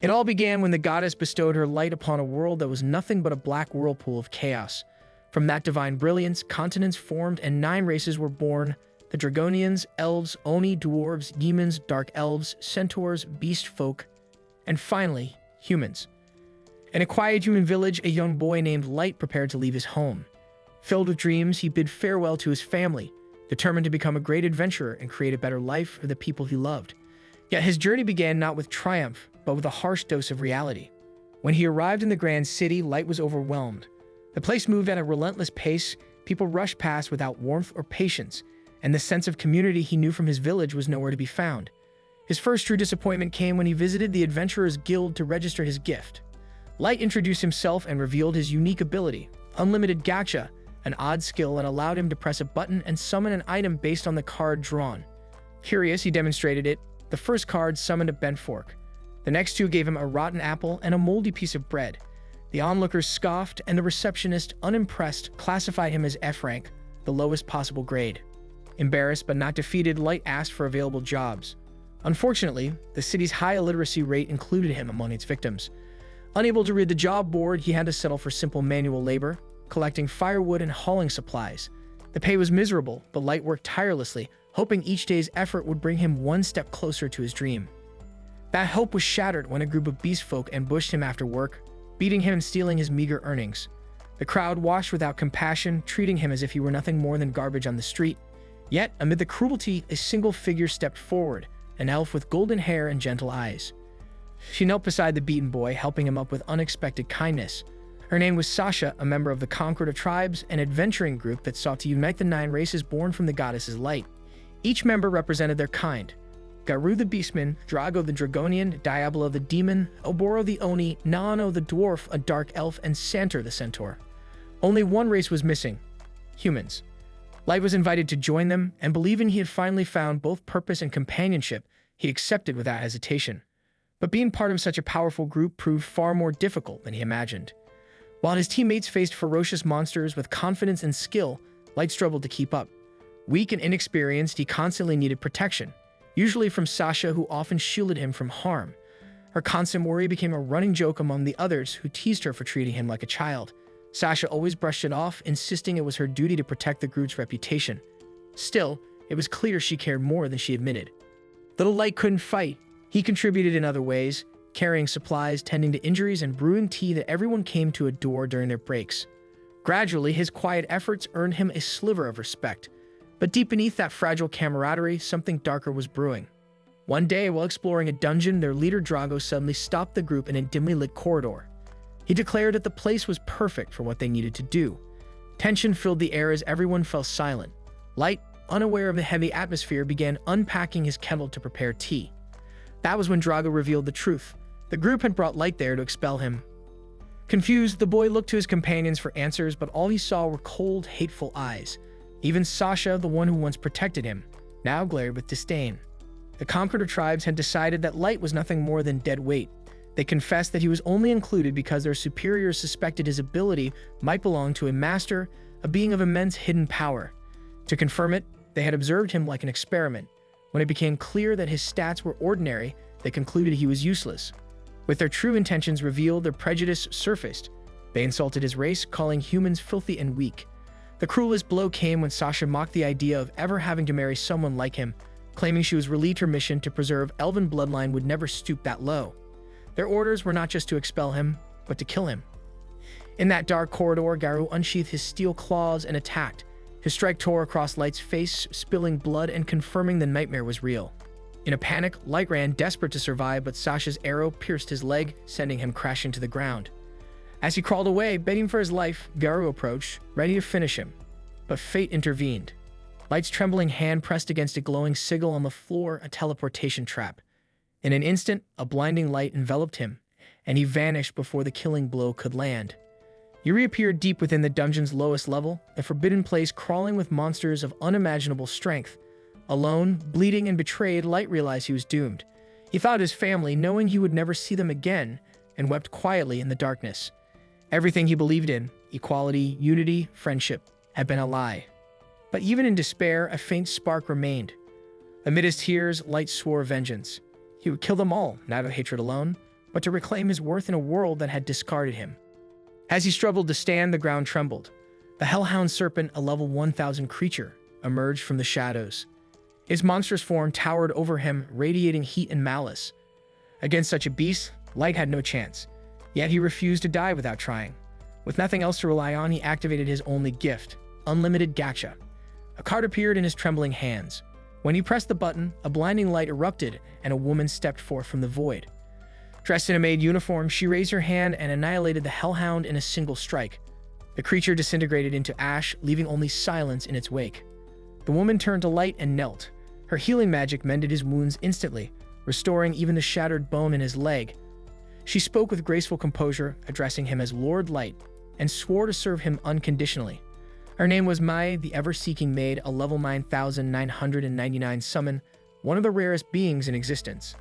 It all began when the goddess bestowed her light upon a world that was nothing but a black whirlpool of chaos. From that divine brilliance, continents formed and 9 races were born: the Dragonians, elves, Oni, dwarves, demons, dark elves, centaurs, beast folk, and finally, humans. In a quiet human village, a young boy named Light prepared to leave his home. Filled with dreams, he bid farewell to his family, determined to become a great adventurer and create a better life for the people he loved. Yet his journey began not with triumph, but with a harsh dose of reality. When he arrived in the grand city, Light was overwhelmed. The place moved at a relentless pace, people rushed past without warmth or patience, and the sense of community he knew from his village was nowhere to be found. His first true disappointment came when he visited the Adventurers Guild to register his gift. Light introduced himself and revealed his unique ability, Unlimited Gacha, an odd skill that allowed him to press a button and summon an item based on the card drawn. Curious, he demonstrated it. The first card summoned a bent fork. The next 2 gave him a rotten apple and a moldy piece of bread. The onlookers scoffed, and the receptionist, unimpressed, classified him as F rank, the lowest possible grade. Embarrassed but not defeated, Light asked for available jobs. Unfortunately, the city's high illiteracy rate included him among its victims. Unable to read the job board, he had to settle for simple manual labor, collecting firewood and hauling supplies. The pay was miserable, but Light worked tirelessly, hoping each day's effort would bring him one step closer to his dream. That hope was shattered when a group of beast folk ambushed him after work, beating him and stealing his meager earnings. The crowd watched without compassion, treating him as if he were nothing more than garbage on the street. Yet, amid the cruelty, a single figure stepped forward, an elf with golden hair and gentle eyes. She knelt beside the beaten boy, helping him up with unexpected kindness. Her name was Sasha, a member of the Conqueror tribes, an adventuring group that sought to unite the 9 races born from the goddess's light. Each member represented their kind: Garu the Beastman, Drago the Dragonian, Diablo the Demon, Oboro the Oni, Nano the Dwarf, a Dark Elf, and Santor the Centaur. Only one race was missing: humans. Light was invited to join them, and believing he had finally found both purpose and companionship, he accepted without hesitation. But being part of such a powerful group proved far more difficult than he imagined. While his teammates faced ferocious monsters with confidence and skill, Light struggled to keep up. Weak and inexperienced, he constantly needed protection, usually from Sasha, who often shielded him from harm. Her constant worry became a running joke among the others, who teased her for treating him like a child. Sasha always brushed it off, insisting it was her duty to protect the group's reputation. Still, it was clear she cared more than she admitted. Little Light couldn't fight. He contributed in other ways, carrying supplies, tending to injuries, and brewing tea that everyone came to adore during their breaks. Gradually, his quiet efforts earned him a sliver of respect. But deep beneath that fragile camaraderie, something darker was brewing. One day, while exploring a dungeon, their leader Drago suddenly stopped the group in a dimly lit corridor. He declared that the place was perfect for what they needed to do. Tension filled the air as everyone fell silent. Light, unaware of the heavy atmosphere, began unpacking his kettle to prepare tea. That was when Drago revealed the truth. The group had brought Light there to expel him. Confused, the boy looked to his companions for answers, but all he saw were cold, hateful eyes. Even Sasha, the one who once protected him, now glared with disdain. The Conqueror tribes had decided that Light was nothing more than dead weight. They confessed that he was only included because their superiors suspected his ability might belong to a master, a being of immense hidden power. To confirm it, they had observed him like an experiment. When it became clear that his stats were ordinary, they concluded he was useless. With their true intentions revealed, their prejudice surfaced. They insulted his race, calling humans filthy and weak. The cruelest blow came when Sasha mocked the idea of ever having to marry someone like him, claiming she was relieved her mission to preserve elven bloodline would never stoop that low. Their orders were not just to expel him, but to kill him. In that dark corridor, Garu unsheathed his steel claws and attacked. His strike tore across Light's face, spilling blood and confirming the nightmare was real. In a panic, Light ran, desperate to survive, but Sasha's arrow pierced his leg, sending him crashing to the ground. As he crawled away, begging for his life, Garu approached, ready to finish him. But fate intervened. Light's trembling hand pressed against a glowing sigil on the floor, a teleportation trap. In an instant, a blinding light enveloped him, and he vanished before the killing blow could land. He reappeared deep within the dungeon's lowest level, a forbidden place crawling with monsters of unimaginable strength. Alone, bleeding and betrayed, Light realized he was doomed. He thought of his family, knowing he would never see them again, and wept quietly in the darkness. Everything he believed in, equality, unity, friendship, had been a lie. But even in despair, a faint spark remained. Amid his tears, Light swore vengeance. He would kill them all, not out of hatred alone, but to reclaim his worth in a world that had discarded him. As he struggled to stand, the ground trembled. The hellhound serpent, a level 1000 creature, emerged from the shadows. Its monstrous form towered over him, radiating heat and malice. Against such a beast, Light had no chance, yet he refused to die without trying. With nothing else to rely on, he activated his only gift, unlimited gacha. A card appeared in his trembling hands. When he pressed the button, a blinding light erupted and a woman stepped forth from the void. Dressed in a maid uniform, she raised her hand and annihilated the hellhound in a single strike. The creature disintegrated into ash, leaving only silence in its wake. The woman turned to Light and knelt. Her healing magic mended his wounds instantly, restoring even the shattered bone in his leg. She spoke with graceful composure, addressing him as Lord Light, and swore to serve him unconditionally. Her name was Mai, the ever-seeking maid, a level 9999 summon, one of the rarest beings in existence.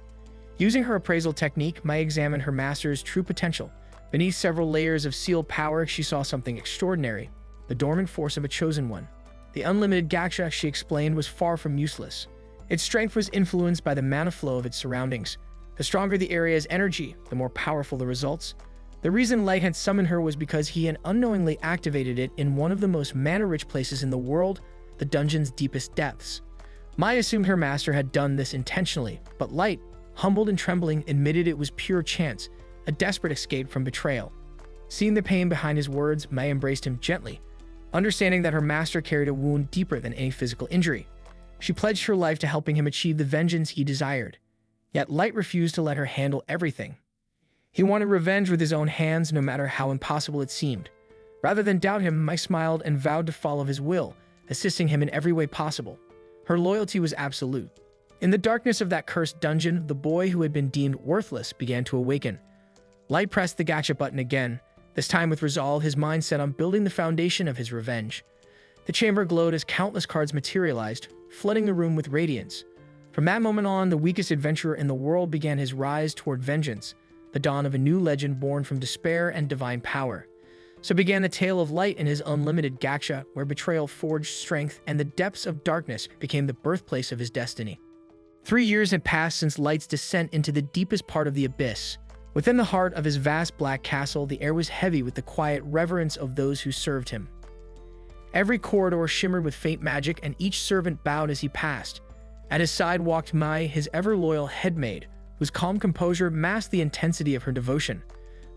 Using her appraisal technique, Mai examined her master's true potential. Beneath several layers of sealed power, she saw something extraordinary, the dormant force of a chosen one. The unlimited gacha, she explained, was far from useless. Its strength was influenced by the mana flow of its surroundings. The stronger the area's energy, the more powerful the results. The reason Light had summoned her was because he had unknowingly activated it in one of the most mana-rich places in the world, the dungeon's deepest depths. Mai assumed her master had done this intentionally, but Light, humbled and trembling, admitted it was pure chance, a desperate escape from betrayal. Seeing the pain behind his words, Mai embraced him gently, understanding that her master carried a wound deeper than any physical injury. She pledged her life to helping him achieve the vengeance he desired. Yet Light refused to let her handle everything. He wanted revenge with his own hands, no matter how impossible it seemed. Rather than doubt him, Mai smiled and vowed to follow his will, assisting him in every way possible. Her loyalty was absolute. In the darkness of that cursed dungeon, the boy who had been deemed worthless began to awaken. Light pressed the gacha button again, this time with resolve, his mind set on building the foundation of his revenge. The chamber glowed as countless cards materialized, flooding the room with radiance. From that moment on, the weakest adventurer in the world began his rise toward vengeance, the dawn of a new legend born from despair and divine power. So began the tale of Light and his unlimited gacha, where betrayal forged strength and the depths of darkness became the birthplace of his destiny. 3 years had passed since Light's descent into the deepest part of the abyss. Within the heart of his vast black castle, the air was heavy with the quiet reverence of those who served him. Every corridor shimmered with faint magic, and each servant bowed as he passed. At his side walked Mai, his ever-loyal headmaid, whose calm composure masked the intensity of her devotion.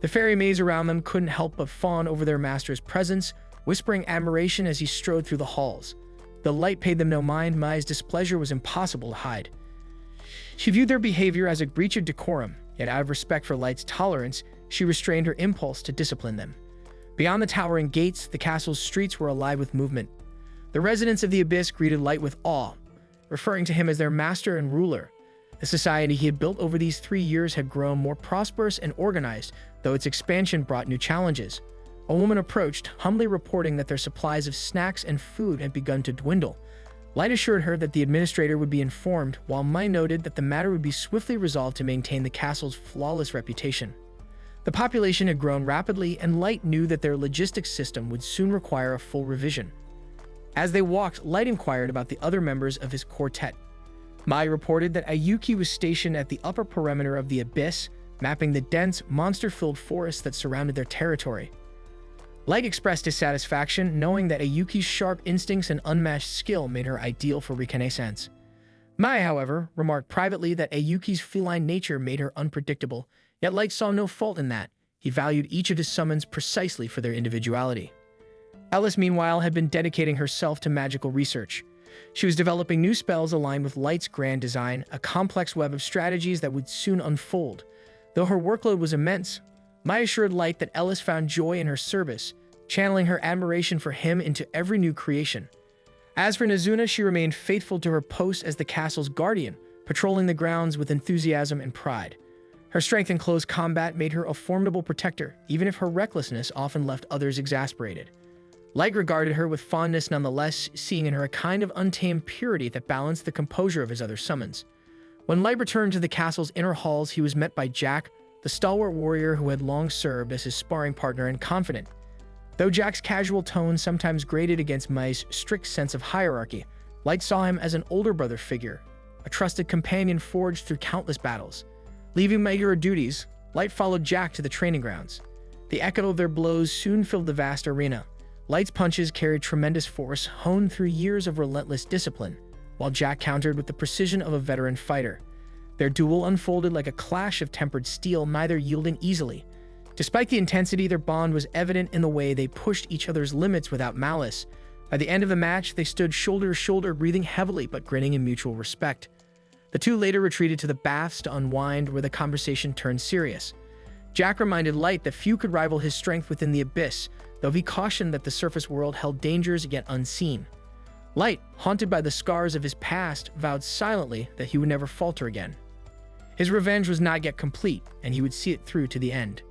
The fairy maids around them couldn't help but fawn over their master's presence, whispering admiration as he strode through the halls. Though Light paid them no mind, Mai's displeasure was impossible to hide. She viewed their behavior as a breach of decorum, yet out of respect for Light's tolerance, she restrained her impulse to discipline them. Beyond the towering gates, the castle's streets were alive with movement. The residents of the Abyss greeted Light with awe, referring to him as their master and ruler. The society he had built over these 3 years had grown more prosperous and organized, though its expansion brought new challenges. A woman approached, humbly reporting that their supplies of snacks and food had begun to dwindle. Light assured her that the administrator would be informed, while Mai noted that the matter would be swiftly resolved to maintain the castle's flawless reputation. The population had grown rapidly, and Light knew that their logistics system would soon require a full revision. As they walked, Light inquired about the other members of his quartet. Mai reported that Ayuki was stationed at the upper perimeter of the Abyss, mapping the dense, monster-filled forests that surrounded their territory. Light expressed his satisfaction, knowing that Ayuki's sharp instincts and unmatched skill made her ideal for reconnaissance. Mai, however, remarked privately that Ayuki's feline nature made her unpredictable, yet Light saw no fault in that. He valued each of his summons precisely for their individuality. Ellie, meanwhile, had been dedicating herself to magical research. She was developing new spells aligned with Light's grand design, a complex web of strategies that would soon unfold. Though her workload was immense, Mai assured Light that Ellie found joy in her service, channeling her admiration for him into every new creation. As for Nazuna, she remained faithful to her post as the castle's guardian, patrolling the grounds with enthusiasm and pride. Her strength in close combat made her a formidable protector, even if her recklessness often left others exasperated. Light regarded her with fondness nonetheless, seeing in her a kind of untamed purity that balanced the composure of his other summons. When Light returned to the castle's inner halls, he was met by Jack, the stalwart warrior who had long served as his sparring partner and confidant. Though Jack's casual tone sometimes grated against Mai's strict sense of hierarchy, Light saw him as an older brother figure, a trusted companion forged through countless battles. Leaving Mai her duties, Light followed Jack to the training grounds. The echo of their blows soon filled the vast arena. Light's punches carried tremendous force, honed through years of relentless discipline, while Jack countered with the precision of a veteran fighter. Their duel unfolded like a clash of tempered steel, neither yielding easily. Despite the intensity, their bond was evident in the way they pushed each other's limits without malice. By the end of the match, they stood shoulder to shoulder, breathing heavily but grinning in mutual respect. The two later retreated to the baths to unwind, where the conversation turned serious. Jack reminded Light that few could rival his strength within the abyss, though he cautioned that the surface world held dangers yet unseen. Light, haunted by the scars of his past, vowed silently that he would never falter again. His revenge was not yet complete, and he would see it through to the end.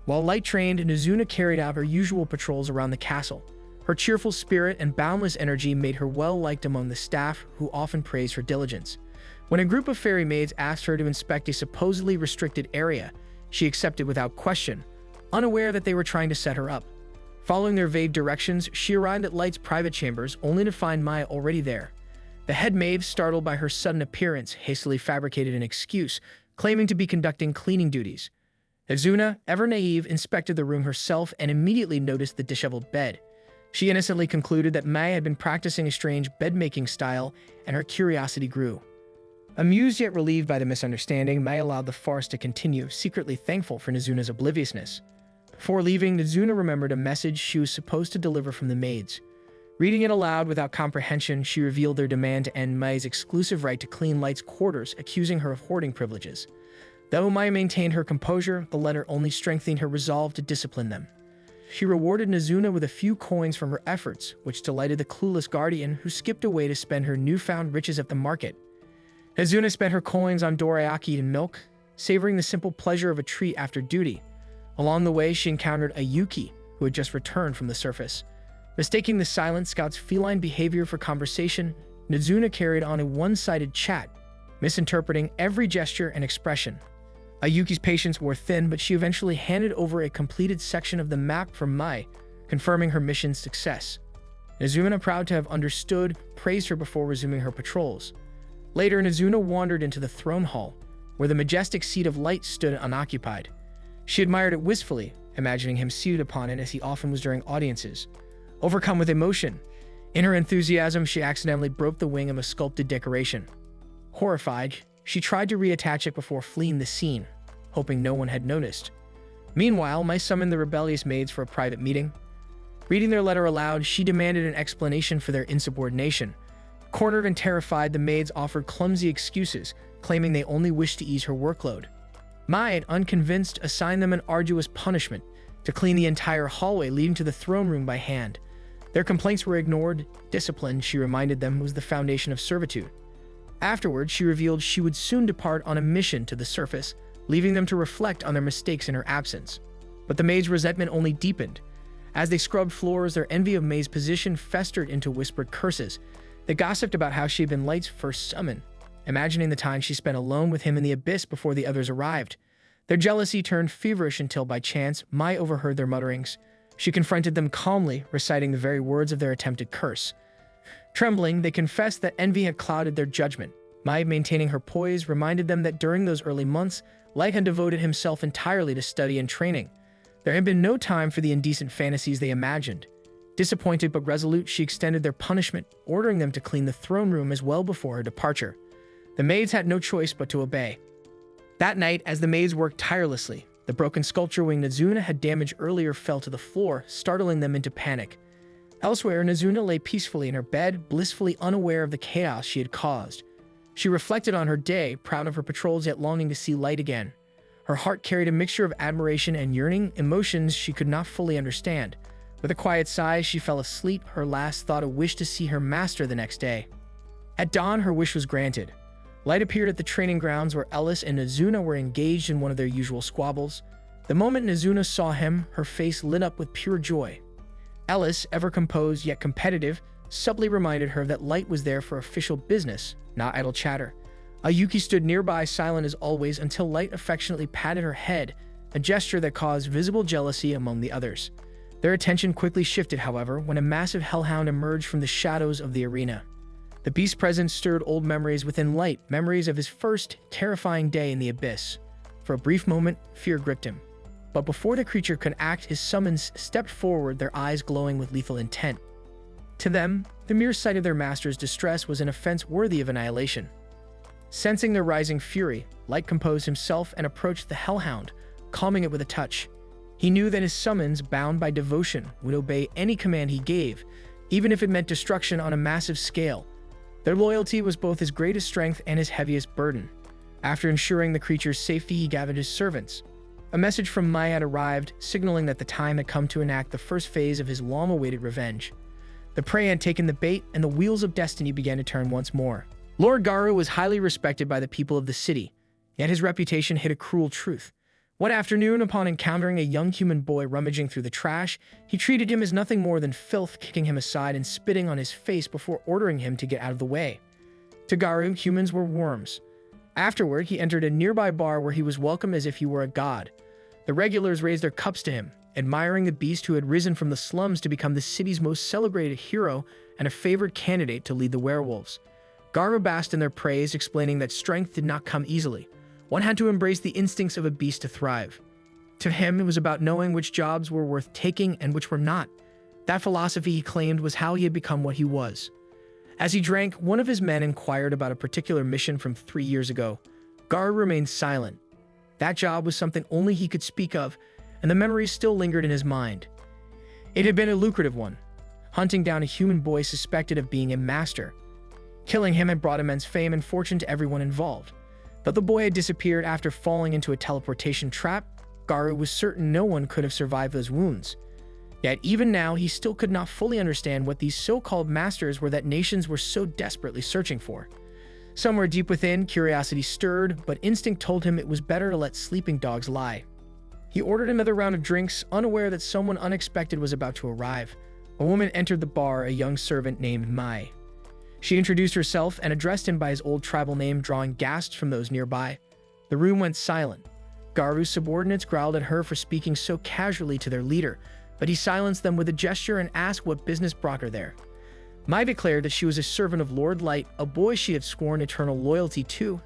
While Light trained, Nazuna carried out her usual patrols around the castle. Her cheerful spirit and boundless energy made her well-liked among the staff, who often praised her diligence. When a group of fairy maids asked her to inspect a supposedly restricted area, she accepted without question, unaware that they were trying to set her up. Following their vague directions, she arrived at Light's private chambers, only to find Maya already there. The head maid, startled by her sudden appearance, hastily fabricated an excuse, claiming to be conducting cleaning duties. Nazuna, ever naive, inspected the room herself and immediately noticed the disheveled bed. She innocently concluded that Maya had been practicing a strange bed-making style, and her curiosity grew. Amused yet relieved by the misunderstanding, Maya allowed the farce to continue, secretly thankful for Nazuna's obliviousness. Before leaving, Nazuna remembered a message she was supposed to deliver from the maids. Reading it aloud without comprehension, she revealed their demand to end Maya's exclusive right to clean Light's quarters, accusing her of hoarding privileges. Though Maya maintained her composure, the letter only strengthened her resolve to discipline them. She rewarded Nazuna with a few coins from her efforts, which delighted the clueless guardian, who skipped away to spend her newfound riches at the market. Nazuna spent her coins on dorayaki and milk, savoring the simple pleasure of a treat after duty. Along the way, she encountered a Yuki, who had just returned from the surface. Mistaking the silent scout's feline behavior for conversation, Nazuna carried on a one-sided chat, misinterpreting every gesture and expression. Ayuki's patience wore thin, but she eventually handed over a completed section of the map for Mai, confirming her mission's success. Nazuna, proud to have understood, praised her before resuming her patrols. Later, Nazuna wandered into the throne hall, where the majestic seat of Light stood unoccupied. She admired it wistfully, imagining him seated upon it as he often was during audiences. Overcome with emotion, in her enthusiasm, she accidentally broke the wing of a sculpted decoration. Horrified, she tried to reattach it before fleeing the scene, hoping no one had noticed. Meanwhile, Mai summoned the rebellious maids for a private meeting. Reading their letter aloud, she demanded an explanation for their insubordination. Cornered and terrified, the maids offered clumsy excuses, claiming they only wished to ease her workload. Mai, unconvinced, assigned them an arduous punishment to clean the entire hallway leading to the throne room by hand. Their complaints were ignored. Discipline, she reminded them, was the foundation of servitude. Afterwards, she revealed she would soon depart on a mission to the surface, leaving them to reflect on their mistakes in her absence. But the maids' resentment only deepened. As they scrubbed floors, their envy of Mai's position festered into whispered curses. They gossiped about how she had been Light's first summon, imagining the time she spent alone with him in the abyss before the others arrived. Their jealousy turned feverish until, by chance, Mai overheard their mutterings. She confronted them calmly, reciting the very words of their attempted curse. Trembling, they confessed that envy had clouded their judgment. Mai, maintaining her poise, reminded them that during those early months, Light had devoted himself entirely to study and training. There had been no time for the indecent fantasies they imagined. Disappointed but resolute, she extended their punishment, ordering them to clean the throne room as well before her departure. The maids had no choice but to obey. That night, as the maids worked tirelessly, the broken sculpture wing Nazuna had damaged earlier fell to the floor, startling them into panic. Elsewhere, Nazuna lay peacefully in her bed, blissfully unaware of the chaos she had caused. She reflected on her day, proud of her patrols yet longing to see Light again. Her heart carried a mixture of admiration and yearning, emotions she could not fully understand. With a quiet sigh, she fell asleep, her last thought a wish to see her master the next day. At dawn, her wish was granted. Light appeared at the training grounds where Ellis and Nazuna were engaged in one of their usual squabbles. The moment Nazuna saw him, her face lit up with pure joy. Ellis, ever composed yet competitive, subtly reminded her that Light was there for official business, not idle chatter. Ayuki stood nearby, silent as always, until Light affectionately patted her head, a gesture that caused visible jealousy among the others. Their attention quickly shifted, however, when a massive hellhound emerged from the shadows of the arena. The beast's presence stirred old memories within Light, memories of his first, terrifying day in the abyss. For a brief moment, fear gripped him. But before the creature could act, his summons stepped forward, their eyes glowing with lethal intent. To them, the mere sight of their master's distress was an offense worthy of annihilation. Sensing their rising fury, Light composed himself and approached the hellhound, calming it with a touch. He knew that his summons, bound by devotion, would obey any command he gave, even if it meant destruction on a massive scale. Their loyalty was both his greatest strength and his heaviest burden. After ensuring the creature's safety, he gathered his servants. A message from Mai had arrived, signaling that the time had come to enact the first phase of his long-awaited revenge. The prey had taken the bait, and the wheels of destiny began to turn once more. Lord Garu was highly respected by the people of the city, yet his reputation hid a cruel truth. One afternoon, upon encountering a young human boy rummaging through the trash, he treated him as nothing more than filth, kicking him aside and spitting on his face before ordering him to get out of the way. To Garu, humans were worms. Afterward, he entered a nearby bar where he was welcomed as if he were a god. The regulars raised their cups to him, admiring the beast who had risen from the slums to become the city's most celebrated hero and a favored candidate to lead the werewolves. Garu basked in their praise, explaining that strength did not come easily. One had to embrace the instincts of a beast to thrive. To him, it was about knowing which jobs were worth taking and which were not. That philosophy, he claimed, was how he had become what he was. As he drank, one of his men inquired about a particular mission from 3 years ago. Garu remained silent. That job was something only he could speak of, and the memories still lingered in his mind. It had been a lucrative one, hunting down a human boy suspected of being a master. Killing him had brought immense fame and fortune to everyone involved. But the boy had disappeared after falling into a teleportation trap. Garu was certain no one could have survived those wounds. Yet even now, he still could not fully understand what these so-called masters were that nations were so desperately searching for. Somewhere deep within, curiosity stirred, but instinct told him it was better to let sleeping dogs lie. He ordered another round of drinks, unaware that someone unexpected was about to arrive. A woman entered the bar, a young servant named Mai. She introduced herself and addressed him by his old tribal name, drawing gasps from those nearby. The room went silent. Garu's subordinates growled at her for speaking so casually to their leader, but he silenced them with a gesture and asked what business brought her there. Mai declared that she was a servant of Lord Light, a boy she had sworn eternal loyalty to,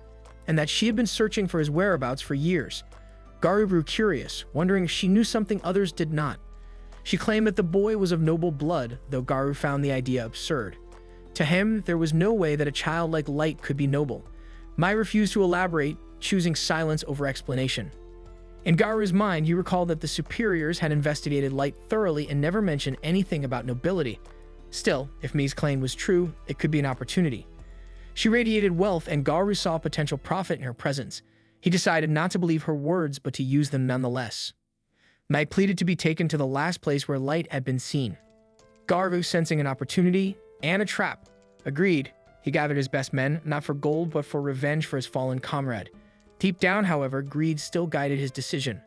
and that she had been searching for his whereabouts for years. Garu grew curious, wondering if she knew something others did not. She claimed that the boy was of noble blood, though Garu found the idea absurd. To him, there was no way that a child like Light could be noble. Mai refused to elaborate, choosing silence over explanation. In Garu's mind, he recalled that the superiors had investigated Light thoroughly and never mentioned anything about nobility. Still, if Mai's claim was true, it could be an opportunity. She radiated wealth, and Garu saw potential profit in her presence. He decided not to believe her words, but to use them nonetheless. Mai pleaded to be taken to the last place where Light had been seen. Garu, sensing an opportunity and a trap, agreed. He gathered his best men, not for gold, but for revenge for his fallen comrade. Deep down, however, greed still guided his decision.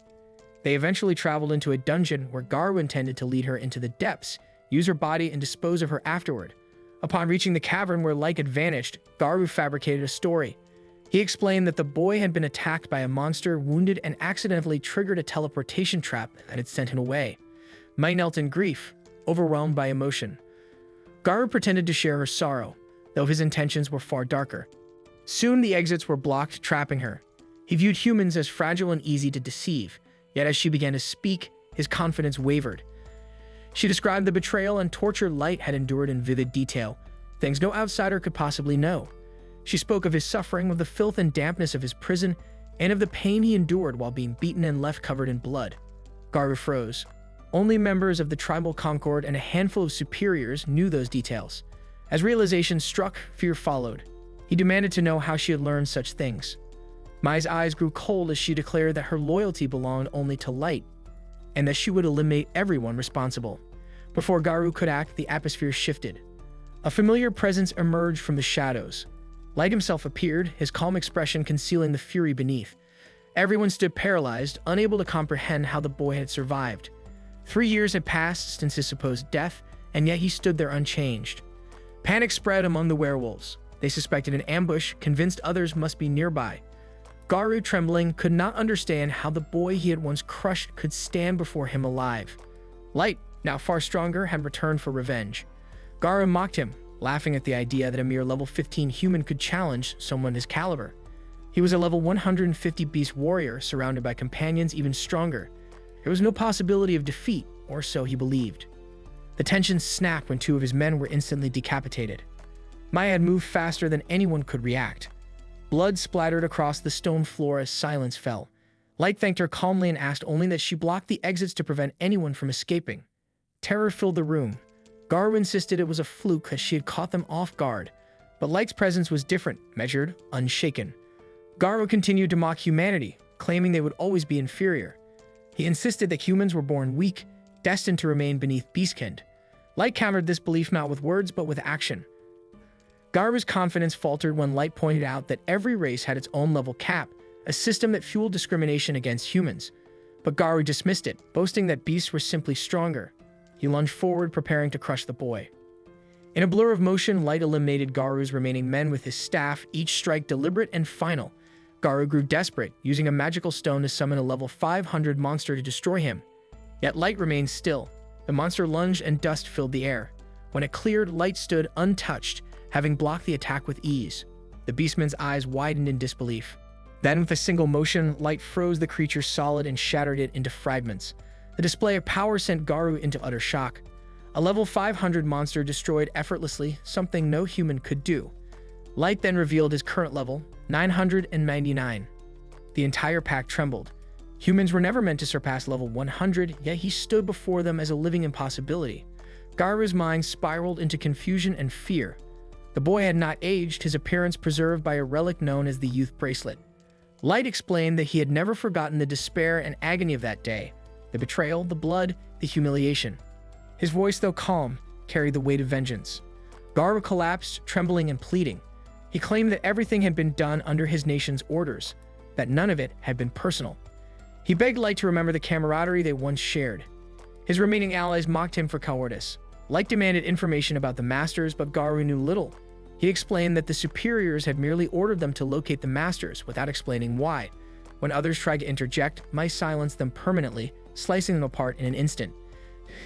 They eventually traveled into a dungeon where Garu intended to lead her into the depths, use her body, and dispose of her afterward. Upon reaching the cavern where Light had vanished, Garu fabricated a story. He explained that the boy had been attacked by a monster, wounded, and accidentally triggered a teleportation trap that had sent him away. Mai knelt in grief, overwhelmed by emotion. Garu pretended to share her sorrow, though his intentions were far darker. Soon the exits were blocked, trapping her. He viewed humans as fragile and easy to deceive, yet as she began to speak, his confidence wavered. She described the betrayal and torture Light had endured in vivid detail, things no outsider could possibly know. She spoke of his suffering, of the filth and dampness of his prison, and of the pain he endured while being beaten and left covered in blood. Garu froze. Only members of the tribal concord and a handful of superiors knew those details. As realization struck, fear followed. He demanded to know how she had learned such things. Mai's eyes grew cold as she declared that her loyalty belonged only to Light, and that she would eliminate everyone responsible. Before Garu could act, the atmosphere shifted. A familiar presence emerged from the shadows. Light himself appeared, his calm expression concealing the fury beneath. Everyone stood paralyzed, unable to comprehend how the boy had survived. 3 years had passed since his supposed death, and yet he stood there unchanged. Panic spread among the werewolves. They suspected an ambush, convinced others must be nearby. Garu, trembling, could not understand how the boy he had once crushed could stand before him alive. Light, now far stronger, had returned for revenge. Garu mocked him, laughing at the idea that a mere level 15 human could challenge someone his caliber. He was a level 150 beast warrior, surrounded by companions even stronger. There was no possibility of defeat, or so he believed. The tension snapped when two of his men were instantly decapitated. Maya had moved faster than anyone could react. Blood splattered across the stone floor as silence fell. Light thanked her calmly and asked only that she block the exits to prevent anyone from escaping. Terror filled the room. Garu insisted it was a fluke as she had caught them off guard, but Light's presence was different, measured, unshaken. Garu continued to mock humanity, claiming they would always be inferior. He insisted that humans were born weak, destined to remain beneath beastkind. Light countered this belief not with words but with action. Garu's confidence faltered when Light pointed out that every race had its own level cap, a system that fueled discrimination against humans. But Garu dismissed it, boasting that beasts were simply stronger. He lunged forward, preparing to crush the boy. In a blur of motion, Light eliminated Garu's remaining men with his staff, each strike deliberate and final. Garu grew desperate, using a magical stone to summon a level 500 monster to destroy him. Yet Light remained still. The monster lunged and dust filled the air. When it cleared, Light stood untouched, having blocked the attack with ease. The beastman's eyes widened in disbelief. Then, with a single motion, Light froze the creature solid and shattered it into fragments. The display of power sent Garu into utter shock. A level 500 monster destroyed effortlessly, something no human could do. Light then revealed his current level, 999. The entire pack trembled. Humans were never meant to surpass level 100, yet he stood before them as a living impossibility. Garu's mind spiraled into confusion and fear. The boy had not aged, his appearance preserved by a relic known as the Youth Bracelet. Light explained that he had never forgotten the despair and agony of that day, the betrayal, the blood, the humiliation. His voice, though calm, carried the weight of vengeance. Garu collapsed, trembling and pleading. He claimed that everything had been done under his nation's orders, that none of it had been personal. He begged Light to remember the camaraderie they once shared. His remaining allies mocked him for cowardice. Light demanded information about the masters, but Garu knew little. He explained that the superiors had merely ordered them to locate the masters without explaining why. When others tried to interject, Mice silenced them permanently, slicing them apart in an instant.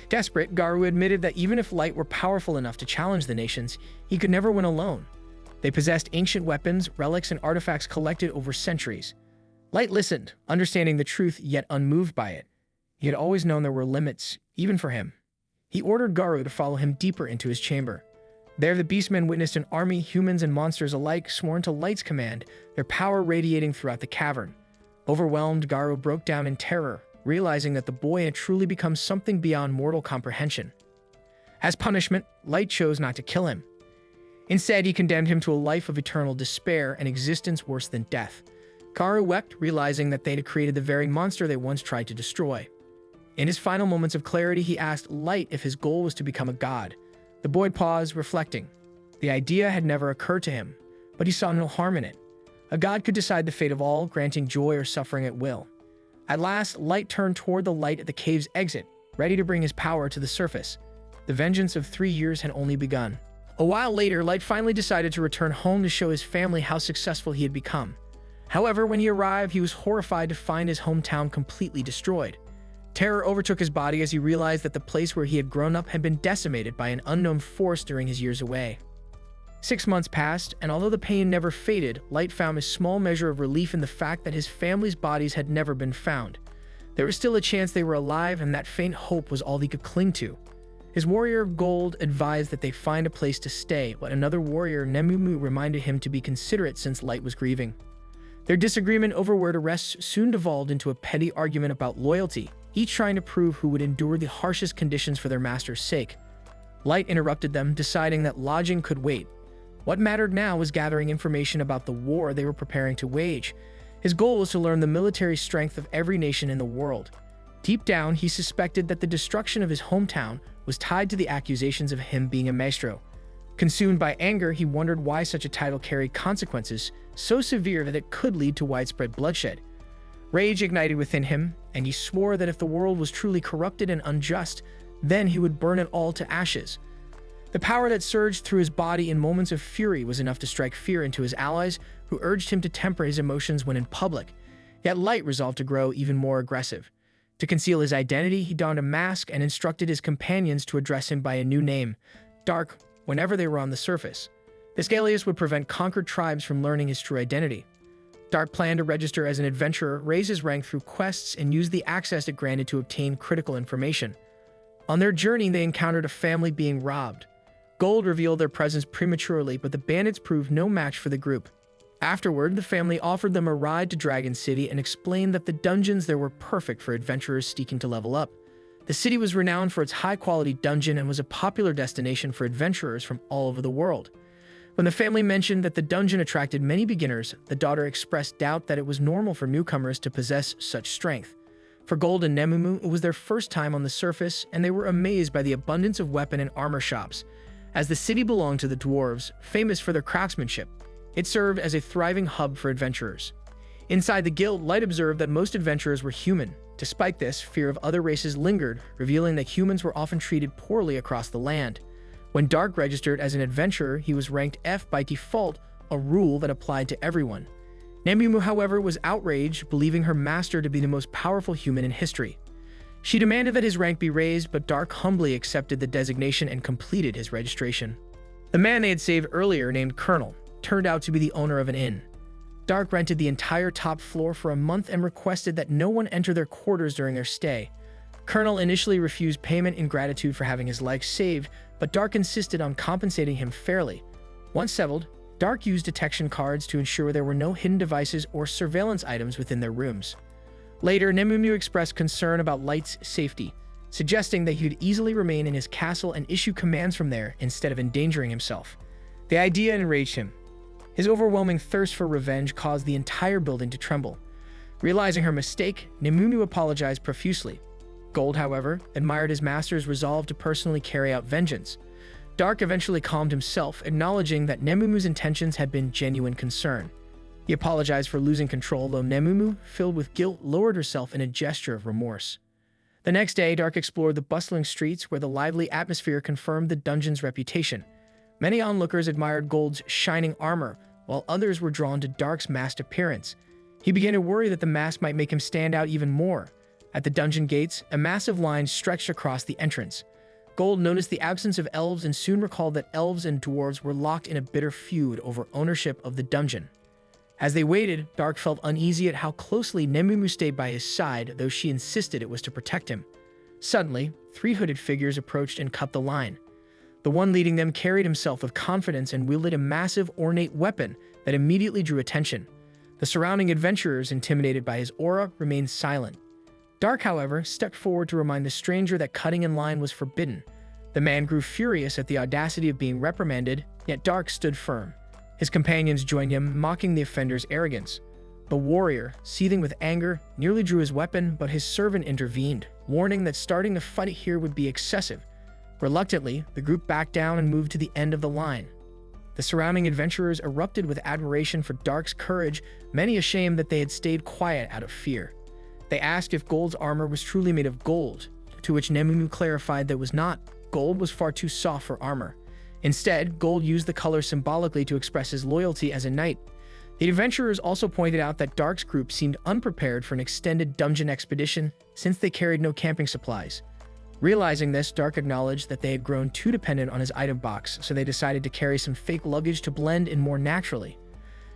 Desperate, Garu admitted that even if Light were powerful enough to challenge the nations, he could never win alone. They possessed ancient weapons, relics, and artifacts collected over centuries. Light listened, understanding the truth yet unmoved by it. He had always known there were limits, even for him. He ordered Garu to follow him deeper into his chamber. There, the beastmen witnessed an army, humans and monsters alike, sworn to Light's command, their power radiating throughout the cavern. Overwhelmed, Garu broke down in terror, realizing that the boy had truly become something beyond mortal comprehension. As punishment, Light chose not to kill him. Instead, he condemned him to a life of eternal despair, an existence worse than death. Garu wept, realizing that they had created the very monster they once tried to destroy. In his final moments of clarity, he asked Light if his goal was to become a god. The boy paused, reflecting. The idea had never occurred to him, but he saw no harm in it. A god could decide the fate of all, granting joy or suffering at will. At last, Light turned toward the light at the cave's exit, ready to bring his power to the surface. The vengeance of 3 years had only begun. A while later, Light finally decided to return home to show his family how successful he had become. However, when he arrived, he was horrified to find his hometown completely destroyed. Terror overtook his body as he realized that the place where he had grown up had been decimated by an unknown force during his years away. 6 months passed, and although the pain never faded, Light found a small measure of relief in the fact that his family's bodies had never been found. There was still a chance they were alive, and that faint hope was all he could cling to. His warrior of gold advised that they find a place to stay, but another warrior, Nemumu, reminded him to be considerate since Light was grieving. Their disagreement over where to rest soon devolved into a petty argument about loyalty, each trying to prove who would endure the harshest conditions for their master's sake. Light interrupted them, deciding that lodging could wait. What mattered now was gathering information about the war they were preparing to wage. His goal was to learn the military strength of every nation in the world. Deep down, he suspected that the destruction of his hometown was tied to the accusations of him being a maestro. Consumed by anger, he wondered why such a title carried consequences so severe that it could lead to widespread bloodshed. Rage ignited within him, and he swore that if the world was truly corrupted and unjust, then he would burn it all to ashes. The power that surged through his body in moments of fury was enough to strike fear into his allies, who urged him to temper his emotions when in public. Yet Light resolved to grow even more aggressive. To conceal his identity, he donned a mask and instructed his companions to address him by a new name, Dark, whenever they were on the surface. This alias would prevent conquered tribes from learning his true identity. Dark planned to register as an adventurer, raise his rank through quests, and use the access it granted to obtain critical information. On their journey, they encountered a family being robbed. Gold revealed their presence prematurely, but the bandits proved no match for the group. Afterward, the family offered them a ride to Dragon City and explained that the dungeons there were perfect for adventurers seeking to level up. The city was renowned for its high-quality dungeon and was a popular destination for adventurers from all over the world. When the family mentioned that the dungeon attracted many beginners, the daughter expressed doubt that it was normal for newcomers to possess such strength. For Gold and Nemumu, it was their first time on the surface, and they were amazed by the abundance of weapon and armor shops. As the city belonged to the dwarves, famous for their craftsmanship, it served as a thriving hub for adventurers. Inside the guild, Light observed that most adventurers were human. Despite this, fear of other races lingered, revealing that humans were often treated poorly across the land. When Dark registered as an adventurer, he was ranked F by default, a rule that applied to everyone. Nemumu, however, was outraged, believing her master to be the most powerful human in history. She demanded that his rank be raised, but Dark humbly accepted the designation and completed his registration. The man they had saved earlier, named Colonel, turned out to be the owner of an inn. Dark rented the entire top floor for a month and requested that no one enter their quarters during their stay. Colonel initially refused payment in gratitude for having his life saved, but Dark insisted on compensating him fairly. Once settled, Dark used detection cards to ensure there were no hidden devices or surveillance items within their rooms. Later, Nemumu expressed concern about Light's safety, suggesting that he could easily remain in his castle and issue commands from there instead of endangering himself. The idea enraged him. His overwhelming thirst for revenge caused the entire building to tremble. Realizing her mistake, Nemumu apologized profusely. Gold, however, admired his master's resolve to personally carry out vengeance. Dark eventually calmed himself, acknowledging that Nemumu's intentions had been genuine concern. He apologized for losing control, though Nemumu, filled with guilt, lowered herself in a gesture of remorse. The next day, Dark explored the bustling streets where the lively atmosphere confirmed the dungeon's reputation. Many onlookers admired Gold's shining armor, while others were drawn to Dark's masked appearance. He began to worry that the mask might make him stand out even more. At the dungeon gates, a massive line stretched across the entrance. Gold noticed the absence of elves and soon recalled that elves and dwarves were locked in a bitter feud over ownership of the dungeon. As they waited, Dark felt uneasy at how closely Nemumu stayed by his side, though she insisted it was to protect him. Suddenly, 3 hooded figures approached and cut the line. The one leading them carried himself with confidence and wielded a massive, ornate weapon that immediately drew attention. The surrounding adventurers, intimidated by his aura, remained silent. Dark, however, stepped forward to remind the stranger that cutting in line was forbidden. The man grew furious at the audacity of being reprimanded, yet Dark stood firm. His companions joined him, mocking the offender's arrogance. The warrior, seething with anger, nearly drew his weapon, but his servant intervened, warning that starting the fight here would be excessive. Reluctantly, the group backed down and moved to the end of the line. The surrounding adventurers erupted with admiration for Dark's courage, many ashamed that they had stayed quiet out of fear. They asked if Gold's armor was truly made of gold, to which Nemumu clarified that it was not. Gold was far too soft for armor. Instead, Gold used the color symbolically to express his loyalty as a knight. The adventurers also pointed out that Dark's group seemed unprepared for an extended dungeon expedition since they carried no camping supplies. Realizing this, Dark acknowledged that they had grown too dependent on his item box, so they decided to carry some fake luggage to blend in more naturally.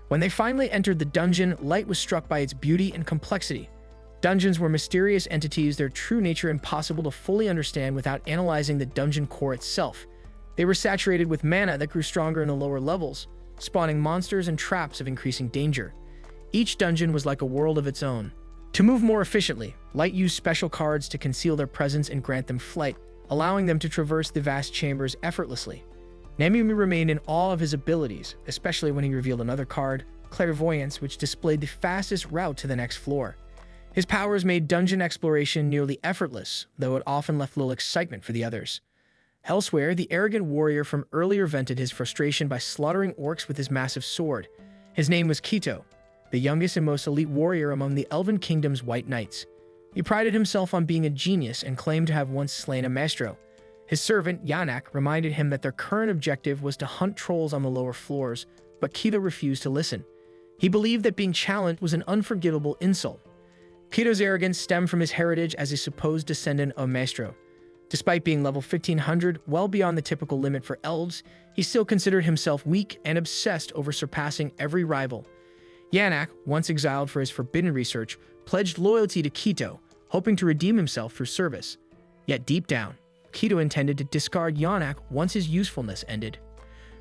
When they finally entered the dungeon, Light was struck by its beauty and complexity. Dungeons were mysterious entities, their true nature impossible to fully understand without analyzing the dungeon core itself. They were saturated with mana that grew stronger in the lower levels, spawning monsters and traps of increasing danger. Each dungeon was like a world of its own. To move more efficiently, Light used special cards to conceal their presence and grant them flight, allowing them to traverse the vast chambers effortlessly. Nemumu remained in awe of his abilities, especially when he revealed another card, Clairvoyance, which displayed the fastest route to the next floor. His powers made dungeon exploration nearly effortless, though it often left little excitement for the others. Elsewhere, the arrogant warrior from earlier vented his frustration by slaughtering orcs with his massive sword. His name was Kito, the youngest and most elite warrior among the Elven Kingdom's White Knights. He prided himself on being a genius and claimed to have once slain a maestro. His servant, Yanak, reminded him that their current objective was to hunt trolls on the lower floors, but Kito refused to listen. He believed that being challenged was an unforgivable insult. Kito's arrogance stemmed from his heritage as a supposed descendant of maestro. Despite being level 1500, well beyond the typical limit for elves, he still considered himself weak and obsessed over surpassing every rival. Yannick, once exiled for his forbidden research, pledged loyalty to Kito, hoping to redeem himself through service. Yet deep down, Kito intended to discard Yannick once his usefulness ended.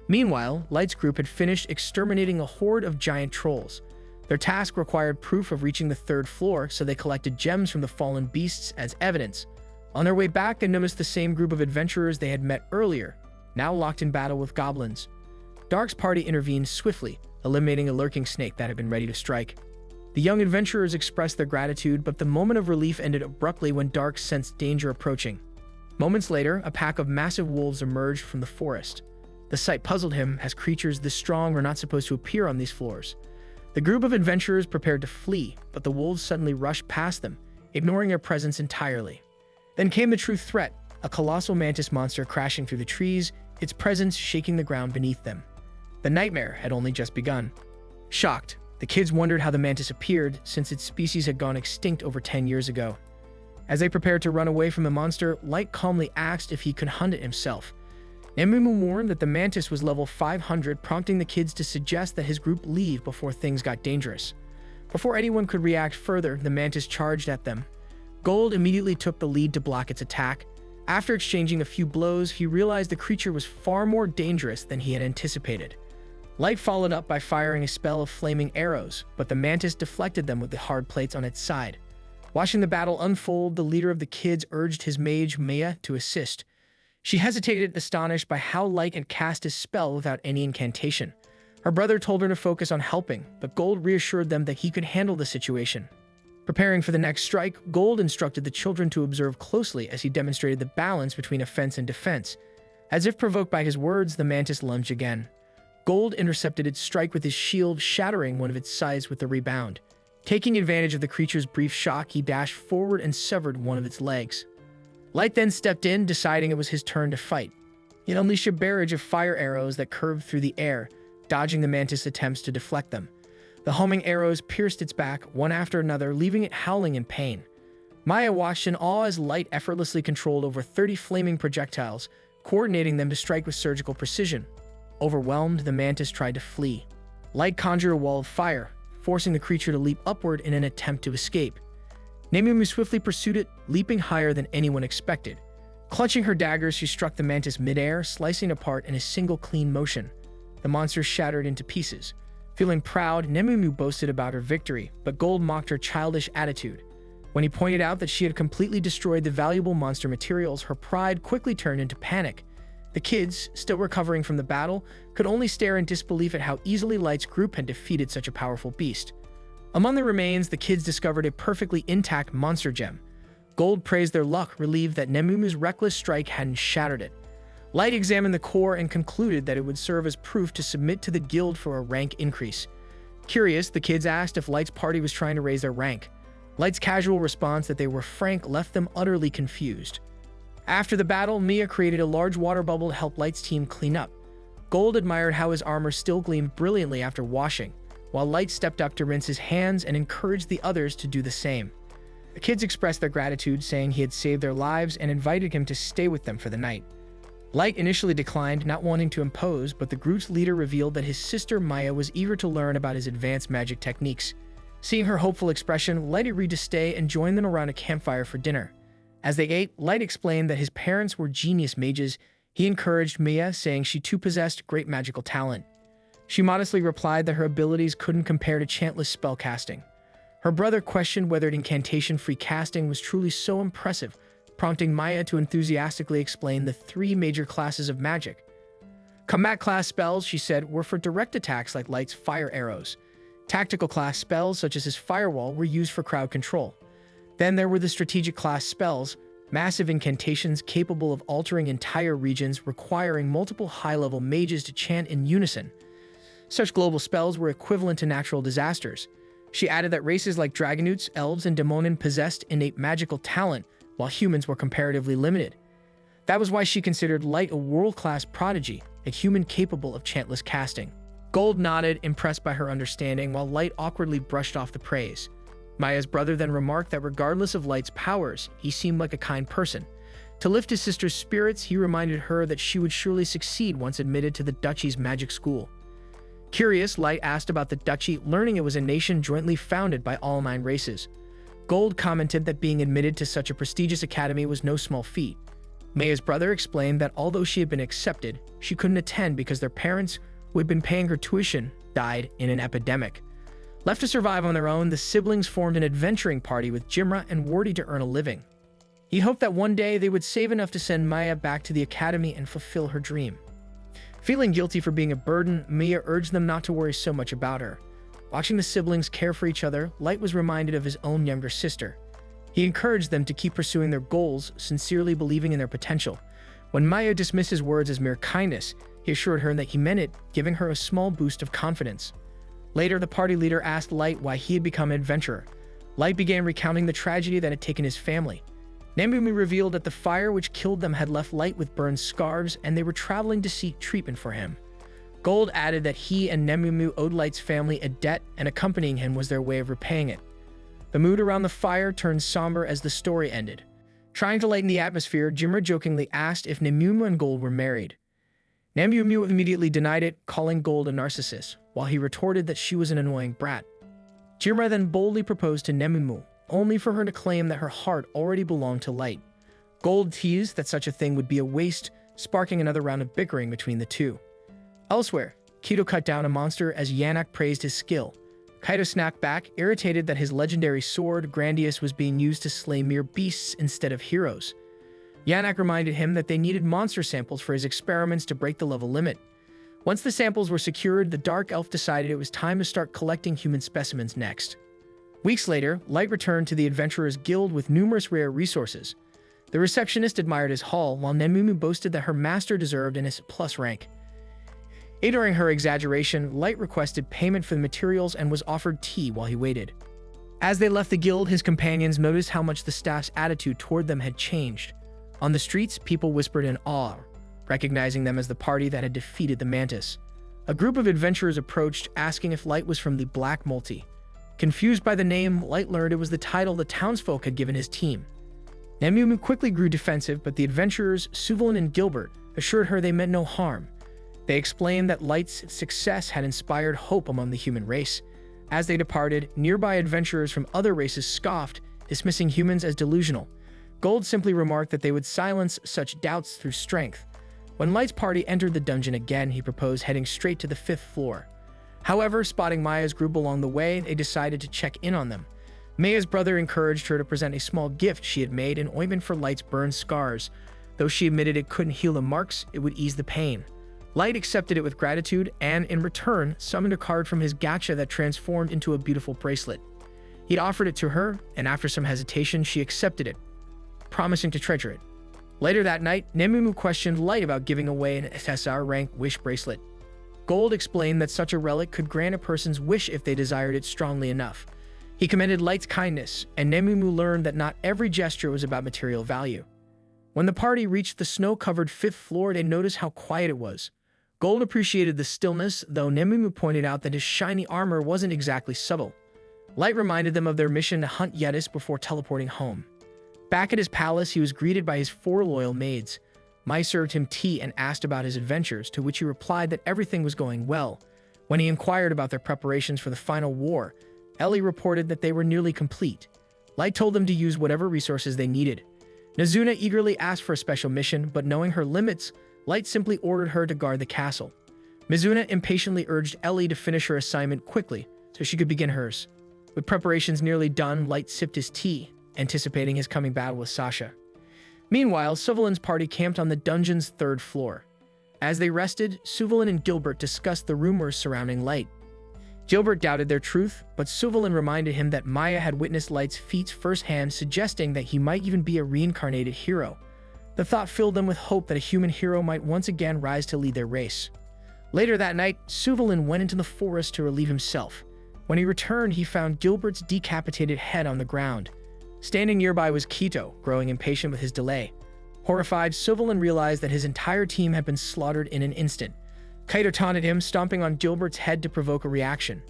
Meanwhile, Light's group had finished exterminating a horde of giant trolls. Their task required proof of reaching the 3rd floor, so they collected gems from the fallen beasts as evidence. On their way back, they noticed the same group of adventurers they had met earlier, now locked in battle with goblins. Dark's party intervened swiftly, eliminating a lurking snake that had been ready to strike. The young adventurers expressed their gratitude, but the moment of relief ended abruptly when Dark sensed danger approaching. Moments later, a pack of massive wolves emerged from the forest. The sight puzzled him, as creatures this strong were not supposed to appear on these floors. The group of adventurers prepared to flee, but the wolves suddenly rushed past them, ignoring their presence entirely. Then came the true threat, a colossal mantis monster crashing through the trees, its presence shaking the ground beneath them. The nightmare had only just begun. Shocked, the kids wondered how the mantis appeared, since its species had gone extinct over 10 years ago. As they prepared to run away from the monster, Light calmly asked if he could hunt it himself. Nemimu warned that the mantis was level 500, prompting the kids to suggest that his group leave before things got dangerous. Before anyone could react further, the mantis charged at them. Gold immediately took the lead to block its attack. After exchanging a few blows, he realized the creature was far more dangerous than he had anticipated. Light followed up by firing a spell of flaming arrows, but the mantis deflected them with the hard plates on its side. Watching the battle unfold, the leader of the kids urged his mage, Maya, to assist. She hesitated, astonished by how Light had cast his spell without any incantation. Her brother told her to focus on helping, but Gold reassured them that he could handle the situation. Preparing for the next strike, Gold instructed the children to observe closely as he demonstrated the balance between offense and defense. As if provoked by his words, the mantis lunged again. Gold intercepted its strike with his shield, shattering one of its sides with the rebound. Taking advantage of the creature's brief shock, he dashed forward and severed one of its legs. Light then stepped in, deciding it was his turn to fight. He unleashed a barrage of fire arrows that curved through the air, dodging the mantis' attempts to deflect them. The homing arrows pierced its back, one after another, leaving it howling in pain. Maya watched in awe as Light effortlessly controlled over 30 flaming projectiles, coordinating them to strike with surgical precision. Overwhelmed, the mantis tried to flee. Light conjured a wall of fire, forcing the creature to leap upward in an attempt to escape. Nemimu swiftly pursued it, leaping higher than anyone expected. Clutching her dagger, she struck the mantis midair, slicing apart in a single clean motion. The monster shattered into pieces. Feeling proud, Nemimu boasted about her victory, but Gold mocked her childish attitude. When he pointed out that she had completely destroyed the valuable monster materials, her pride quickly turned into panic. The kids, still recovering from the battle, could only stare in disbelief at how easily Light's group had defeated such a powerful beast. Among the remains, the kids discovered a perfectly intact monster gem. Gold praised their luck, relieved that Nemumu's reckless strike hadn't shattered it. Light examined the core and concluded that it would serve as proof to submit to the guild for a rank increase. Curious, the kids asked if Light's party was trying to raise their rank. Light's casual response that they were frank left them utterly confused. After the battle, Mia created a large water bubble to help Light's team clean up. Gold admired how his armor still gleamed brilliantly after washing, while Light stepped up to rinse his hands and encouraged the others to do the same. The kids expressed their gratitude, saying he had saved their lives and invited him to stay with them for the night. Light initially declined, not wanting to impose, but the group's leader revealed that his sister Maya was eager to learn about his advanced magic techniques. Seeing her hopeful expression, Light agreed to stay and join them around a campfire for dinner. As they ate, Light explained that his parents were genius mages. He encouraged Mia, saying she too possessed great magical talent. She modestly replied that her abilities couldn't compare to Chantless spellcasting. Her brother questioned whether incantation-free casting was truly so impressive, prompting Maya to enthusiastically explain the 3 major classes of magic. Combat class spells, she said, were for direct attacks like Light's fire arrows. Tactical class spells, such as his firewall, were used for crowd control. Then there were the strategic class spells, massive incantations capable of altering entire regions, requiring multiple high-level mages to chant in unison. Such global spells were equivalent to natural disasters. She added that races like Dragonutes, elves, and Daemonin possessed innate magical talent, while humans were comparatively limited. That was why she considered Light a world-class prodigy, a human capable of Chantless casting. Gold nodded, impressed by her understanding, while Light awkwardly brushed off the praise. Maya's brother then remarked that regardless of Light's powers, he seemed like a kind person. To lift his sister's spirits, he reminded her that she would surely succeed once admitted to the duchy's magic school. Curious, Light asked about the duchy, learning it was a nation jointly founded by all 9 races. Gold commented that being admitted to such a prestigious academy was no small feat. Maya's brother explained that although she had been accepted, she couldn't attend because their parents, who had been paying her tuition, died in an epidemic. Left to survive on their own, the siblings formed an adventuring party with Jimra and Wardy to earn a living. He hoped that one day they would save enough to send Maya back to the academy and fulfill her dream. Feeling guilty for being a burden, Maya urged them not to worry so much about her. Watching the siblings care for each other, Light was reminded of his own younger sister. He encouraged them to keep pursuing their goals, sincerely believing in their potential. When Maya dismissed his words as mere kindness, he assured her that he meant it, giving her a small boost of confidence. Later, the party leader asked Light why he had become an adventurer. Light began recounting the tragedy that had taken his family. Nemumu revealed that the fire which killed them had left Light with burned scars, and they were traveling to seek treatment for him. Gold added that he and Nemumu owed Light's family a debt, and accompanying him was their way of repaying it. The mood around the fire turned somber as the story ended. Trying to lighten the atmosphere, Jimra jokingly asked if Nemumu and Gold were married. Nemumu immediately denied it, calling Gold a narcissist, while he retorted that she was an annoying brat. Jimra then boldly proposed to Nemumu, only for her to claim that her heart already belonged to Light. Gold teased that such a thing would be a waste, sparking another round of bickering between the two. Elsewhere, Kito cut down a monster as Yanak praised his skill. Kito snapped back, irritated that his legendary sword, Grandius, was being used to slay mere beasts instead of heroes. Yanak reminded him that they needed monster samples for his experiments to break the level limit. Once the samples were secured, the Dark Elf decided it was time to start collecting human specimens next. Weeks later, Light returned to the Adventurers Guild with numerous rare resources. The receptionist admired his haul, while Nemumu boasted that her master deserved an S+ rank. Ignoring her exaggeration, Light requested payment for the materials and was offered tea while he waited. As they left the guild, his companions noticed how much the staff's attitude toward them had changed. On the streets, people whispered in awe, recognizing them as the party that had defeated the mantis. A group of adventurers approached, asking if Light was from the Black Multi. Confused by the name, Light learned it was the title the townsfolk had given his team. Nemumu quickly grew defensive, but the adventurers, Suzu and Gilbert, assured her they meant no harm. They explained that Light's success had inspired hope among the human race. As they departed, nearby adventurers from other races scoffed, dismissing humans as delusional. Gold simply remarked that they would silence such doubts through strength. When Light's party entered the dungeon again, he proposed heading straight to the 5th floor. However, spotting Maya's group along the way, they decided to check in on them. Maya's brother encouraged her to present a small gift she had made, an ointment for Light's burned scars. Though she admitted it couldn't heal the marks, it would ease the pain. Light accepted it with gratitude and, in return, summoned a card from his gacha that transformed into a beautiful bracelet. He'd offered it to her, and after some hesitation, she accepted it, promising to treasure it. Later that night, Nemumu questioned Light about giving away an SSR rank wish bracelet. Gold explained that such a relic could grant a person's wish if they desired it strongly enough. He commended Light's kindness, and Nemumu learned that not every gesture was about material value. When the party reached the snow-covered 5th floor, they noticed how quiet it was. Gold appreciated the stillness, though Nemumu pointed out that his shiny armor wasn't exactly subtle. Light reminded them of their mission to hunt Yetis before teleporting home. Back at his palace, he was greeted by his 4 loyal maids. Mai served him tea and asked about his adventures, to which he replied that everything was going well. When he inquired about their preparations for the final war, Ellie reported that they were nearly complete. Light told them to use whatever resources they needed. Nazuna eagerly asked for a special mission, but knowing her limits, Light simply ordered her to guard the castle. Mizuna impatiently urged Ellie to finish her assignment quickly, so she could begin hers. With preparations nearly done, Light sipped his tea, anticipating his coming battle with Sasha. Meanwhile, Suzu's party camped on the dungeon's 3rd floor. As they rested, Suzu and Gilbert discussed the rumors surrounding Light. Gilbert doubted their truth, but Suzu reminded him that Maya had witnessed Light's feats firsthand, suggesting that he might even be a reincarnated hero. The thought filled them with hope that a human hero might once again rise to lead their race. Later that night, Suzu went into the forest to relieve himself. When he returned, he found Gilbert's decapitated head on the ground. Standing nearby was Kito, growing impatient with his delay. Horrified, Suzu realized that his entire team had been slaughtered in an instant. Kito taunted him, stomping on Gilbert's head to provoke a reaction.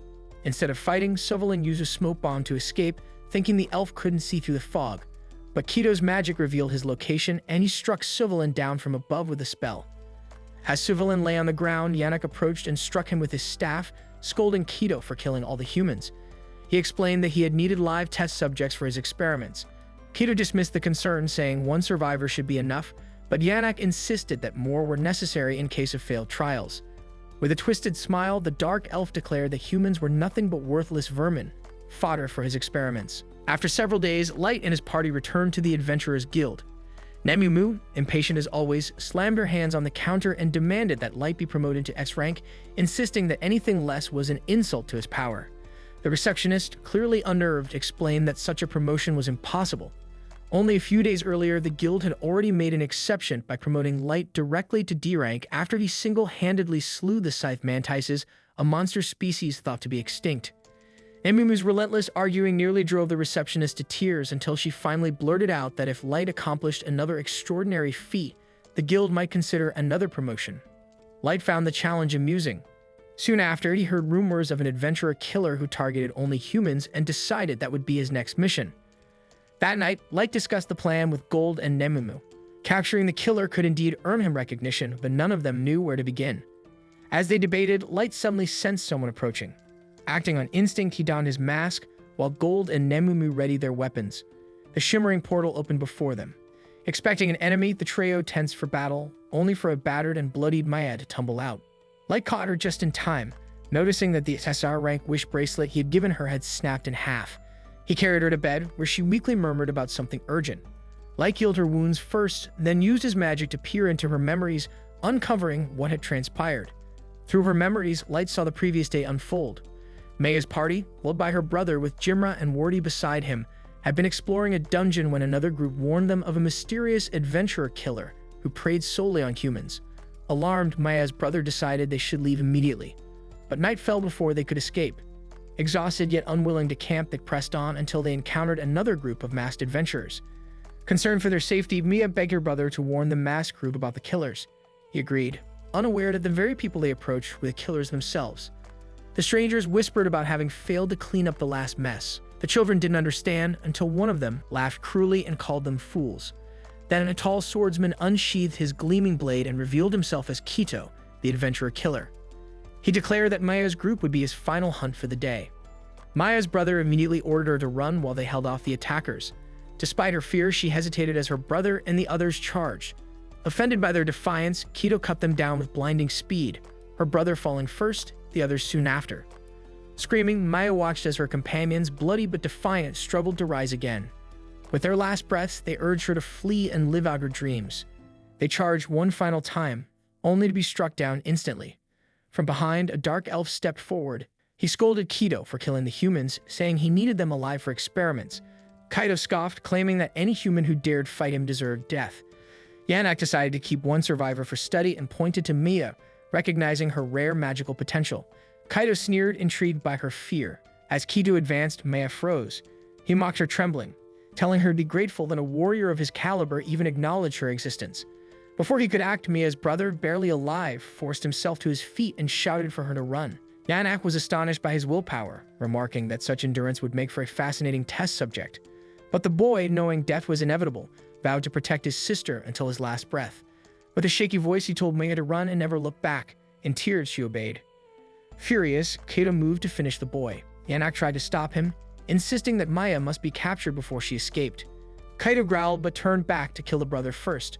Instead of fighting, Suzu used a smoke bomb to escape, thinking the elf couldn't see through the fog. But Kito's magic revealed his location, and he struck Suzu down from above with a spell. As Suvalin lay on the ground, Yannick approached and struck him with his staff, scolding Kito for killing all the humans. He explained that he had needed live test subjects for his experiments. Kito dismissed the concern, saying one survivor should be enough, but Yannick insisted that more were necessary in case of failed trials. With a twisted smile, the dark elf declared that humans were nothing but worthless vermin, fodder for his experiments. After several days, Light and his party returned to the Adventurers Guild. Nemumu, impatient as always, slammed her hands on the counter and demanded that Light be promoted to S rank, insisting that anything less was an insult to his power. The receptionist, clearly unnerved, explained that such a promotion was impossible. Only a few days earlier, the guild had already made an exception by promoting Light directly to D rank after he single-handedly slew the scythe mantises, a monster species thought to be extinct. Nemumu's relentless arguing nearly drove the receptionist to tears until she finally blurted out that if Light accomplished another extraordinary feat, the guild might consider another promotion. Light found the challenge amusing. Soon after, he heard rumors of an adventurer killer who targeted only humans and decided that would be his next mission. That night, Light discussed the plan with Gold and Nemumu. Capturing the killer could indeed earn him recognition, but none of them knew where to begin. As they debated, Light suddenly sensed someone approaching. Acting on instinct, he donned his mask, while Gold and Nemumu readied their weapons. The shimmering portal opened before them. Expecting an enemy, the trio tensed for battle, only for a battered and bloodied Maya to tumble out. Light caught her just in time, noticing that the SR rank wish bracelet he had given her had snapped in half. He carried her to bed, where she weakly murmured about something urgent. Light healed her wounds first, then used his magic to peer into her memories, uncovering what had transpired. Through her memories, Light saw the previous day unfold. Maya's party, led by her brother with Jimra and Wardy beside him, had been exploring a dungeon when another group warned them of a mysterious adventurer killer who preyed solely on humans. Alarmed, Maya's brother decided they should leave immediately. But night fell before they could escape. Exhausted yet unwilling to camp, they pressed on until they encountered another group of masked adventurers. Concerned for their safety, Mia begged her brother to warn the masked group about the killers. He agreed, unaware that the very people they approached were the killers themselves. The strangers whispered about having failed to clean up the last mess. The children didn't understand until one of them laughed cruelly and called them fools. Then a tall swordsman unsheathed his gleaming blade and revealed himself as Kito, the adventurer killer. He declared that Maya's group would be his final hunt for the day. Maya's brother immediately ordered her to run while they held off the attackers. Despite her fear, she hesitated as her brother and the others charged. Offended by their defiance, Kito cut them down with blinding speed, her brother falling first, the others soon after. Screaming, Maya watched as her companions, bloody but defiant, struggled to rise again. With their last breaths, they urged her to flee and live out her dreams. They charged one final time, only to be struck down instantly. From behind, a dark elf stepped forward. He scolded Kito for killing the humans, saying he needed them alive for experiments. Kito scoffed, claiming that any human who dared fight him deserved death. Yannick decided to keep one survivor for study and pointed to Mia, recognizing her rare magical potential. Kito sneered, intrigued by her fear. As Kito advanced, Maya froze. He mocked her trembling, telling her to be grateful that a warrior of his caliber even acknowledged her existence. Before he could act, Mia's brother, barely alive, forced himself to his feet and shouted for her to run. Yannick was astonished by his willpower, remarking that such endurance would make for a fascinating test subject. But the boy, knowing death was inevitable, vowed to protect his sister until his last breath. With a shaky voice, he told Maya to run and never look back. In tears, she obeyed. Furious, Kito moved to finish the boy. Yannick tried to stop him, insisting that Maya must be captured before she escaped. Kito growled but turned back to kill the brother first.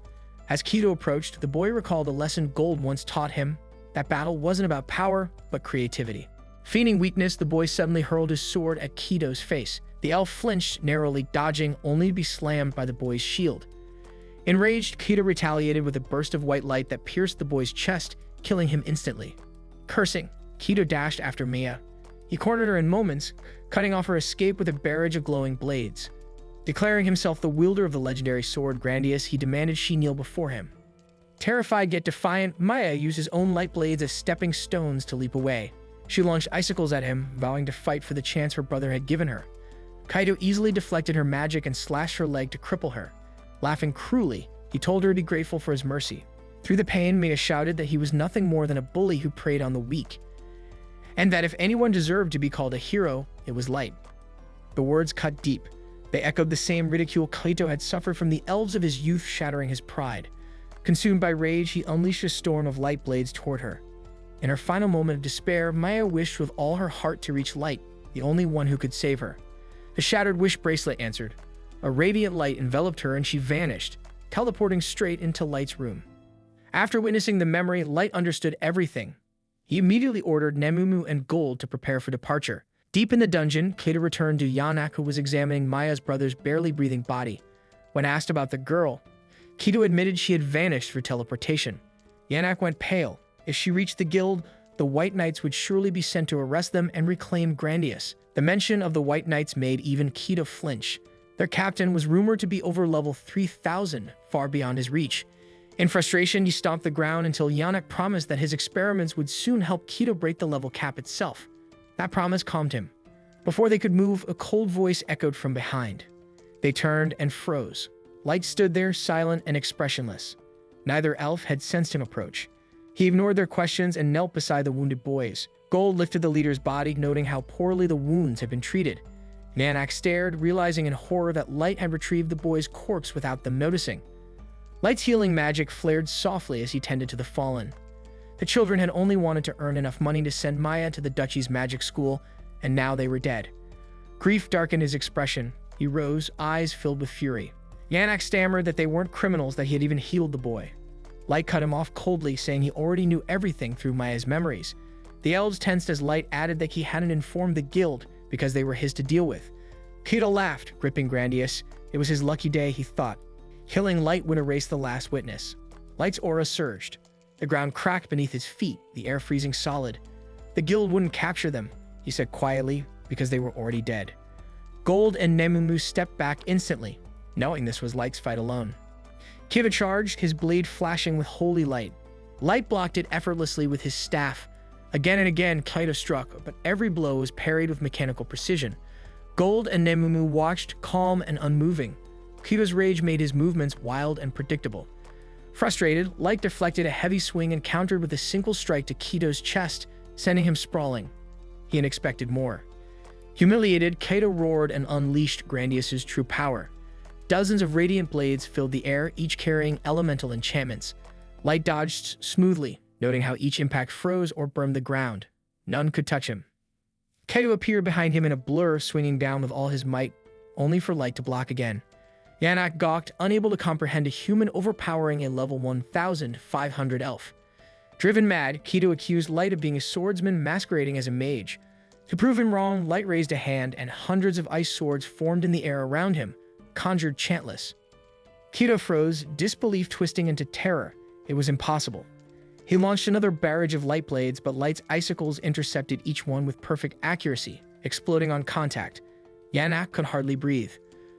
As Kito approached, the boy recalled a lesson Gold once taught him, that battle wasn't about power, but creativity. Feigning weakness, the boy suddenly hurled his sword at Kito's face. The elf flinched, narrowly dodging, only to be slammed by the boy's shield. Enraged, Kito retaliated with a burst of white light that pierced the boy's chest, killing him instantly. Cursing, Kito dashed after Mia. He cornered her in moments, cutting off her escape with a barrage of glowing blades. Declaring himself the wielder of the legendary sword Grandius, he demanded she kneel before him. Terrified yet defiant, Maya used his own light blades as stepping stones to leap away. She launched icicles at him, vowing to fight for the chance her brother had given her. Kito easily deflected her magic and slashed her leg to cripple her. Laughing cruelly, he told her to be grateful for his mercy. Through the pain, Mia shouted that he was nothing more than a bully who preyed on the weak, and that if anyone deserved to be called a hero, it was Light. The words cut deep. They echoed the same ridicule Kito had suffered from the elves of his youth, shattering his pride. Consumed by rage, he unleashed a storm of light blades toward her. In her final moment of despair, Maya wished with all her heart to reach Light, the only one who could save her. The shattered wish bracelet answered. A radiant light enveloped her and she vanished, teleporting straight into Light's room. After witnessing the memory, Light understood everything. He immediately ordered Nemumu and Gold to prepare for departure. Deep in the dungeon, Kito returned to Yanak, who was examining Maya's brother's barely breathing body. When asked about the girl, Kito admitted she had vanished for teleportation. Yanak went pale. If she reached the guild, the White Knights would surely be sent to arrest them and reclaim Grandius. The mention of the White Knights made even Kito flinch. Their captain was rumored to be over level 3000, far beyond his reach. In frustration, he stomped the ground until Yanak promised that his experiments would soon help Kito break the level cap itself. That promise calmed him. Before they could move, a cold voice echoed from behind. They turned and froze. Light stood there, silent and expressionless. Neither elf had sensed him approach. He ignored their questions and knelt beside the wounded boys. Gold lifted the leader's body, noting how poorly the wounds had been treated. Yanak stared, realizing in horror that Light had retrieved the boy's corpse without them noticing. Light's healing magic flared softly as he tended to the fallen. The children had only wanted to earn enough money to send Maya to the duchy's magic school, and now they were dead. Grief darkened his expression. He rose, eyes filled with fury. Yanak stammered that they weren't criminals, that he had even healed the boy. Light cut him off coldly, saying he already knew everything through Maya's memories. The elves tensed as Light added that he hadn't informed the guild because they were his to deal with. Kito laughed, gripping Grandius. It was his lucky day, he thought. Killing Light would erase the last witness. Light's aura surged. The ground cracked beneath his feet, the air freezing solid. The guild wouldn't capture them, he said quietly, because they were already dead. Gold and Nemumu stepped back instantly, knowing this was Light's fight alone. Kito charged, his blade flashing with holy light. Light blocked it effortlessly with his staff. Again and again, Kito struck, but every blow was parried with mechanical precision. Gold and Nemumu watched, calm and unmoving. Kito's rage made his movements wild and predictable. Frustrated, Light deflected a heavy swing and countered with a single strike to Kito's chest, sending him sprawling. He had expected more. Humiliated, Kito roared and unleashed Grandius's true power. Dozens of radiant blades filled the air, each carrying elemental enchantments. Light dodged smoothly, noting how each impact froze or burned the ground. None could touch him. Kito appeared behind him in a blur, swinging down with all his might, only for Light to block again. Yanak gawked, unable to comprehend a human overpowering a level 1500 elf. Driven mad, Kito accused Light of being a swordsman masquerading as a mage. To prove him wrong, Light raised a hand and hundreds of ice swords formed in the air around him, conjured Chantless. Kito froze, disbelief twisting into terror. It was impossible. He launched another barrage of light blades, but Light's icicles intercepted each one with perfect accuracy, exploding on contact. Yanak could hardly breathe.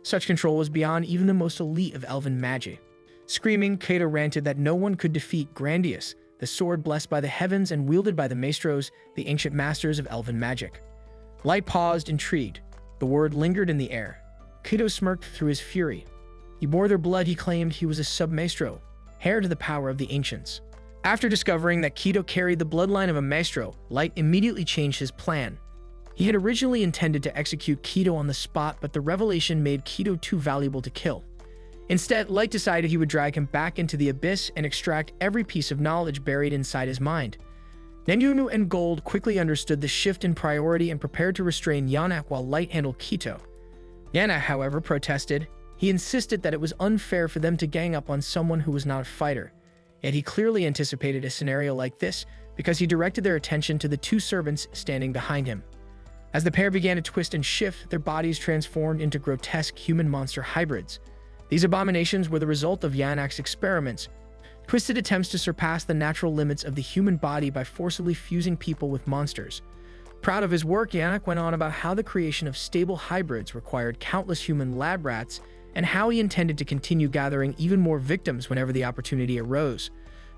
Such control was beyond even the most elite of elven magic. Screaming, Kito ranted that no one could defeat Grandius, the sword blessed by the heavens and wielded by the maestros, the ancient masters of elven magic. Light paused, intrigued. The word lingered in the air. Kito smirked through his fury. He bore their blood, he claimed he was a sub-maestro, heir to the power of the ancients. After discovering that Kito carried the bloodline of a maestro, Light immediately changed his plan. He had originally intended to execute Kito on the spot, but the revelation made Kito too valuable to kill. Instead, Light decided he would drag him back into the abyss and extract every piece of knowledge buried inside his mind. Nemumu and Gold quickly understood the shift in priority and prepared to restrain Yanak while Light handled Kito. Yanak, however, protested. He insisted that it was unfair for them to gang up on someone who was not a fighter. Yet he clearly anticipated a scenario like this because he directed their attention to the two servants standing behind him. As the pair began to twist and shift, their bodies transformed into grotesque human-monster hybrids. These abominations were the result of Yanak's experiments, twisted attempts to surpass the natural limits of the human body by forcibly fusing people with monsters. Proud of his work, Yanak went on about how the creation of stable hybrids required countless human lab rats and how he intended to continue gathering even more victims whenever the opportunity arose.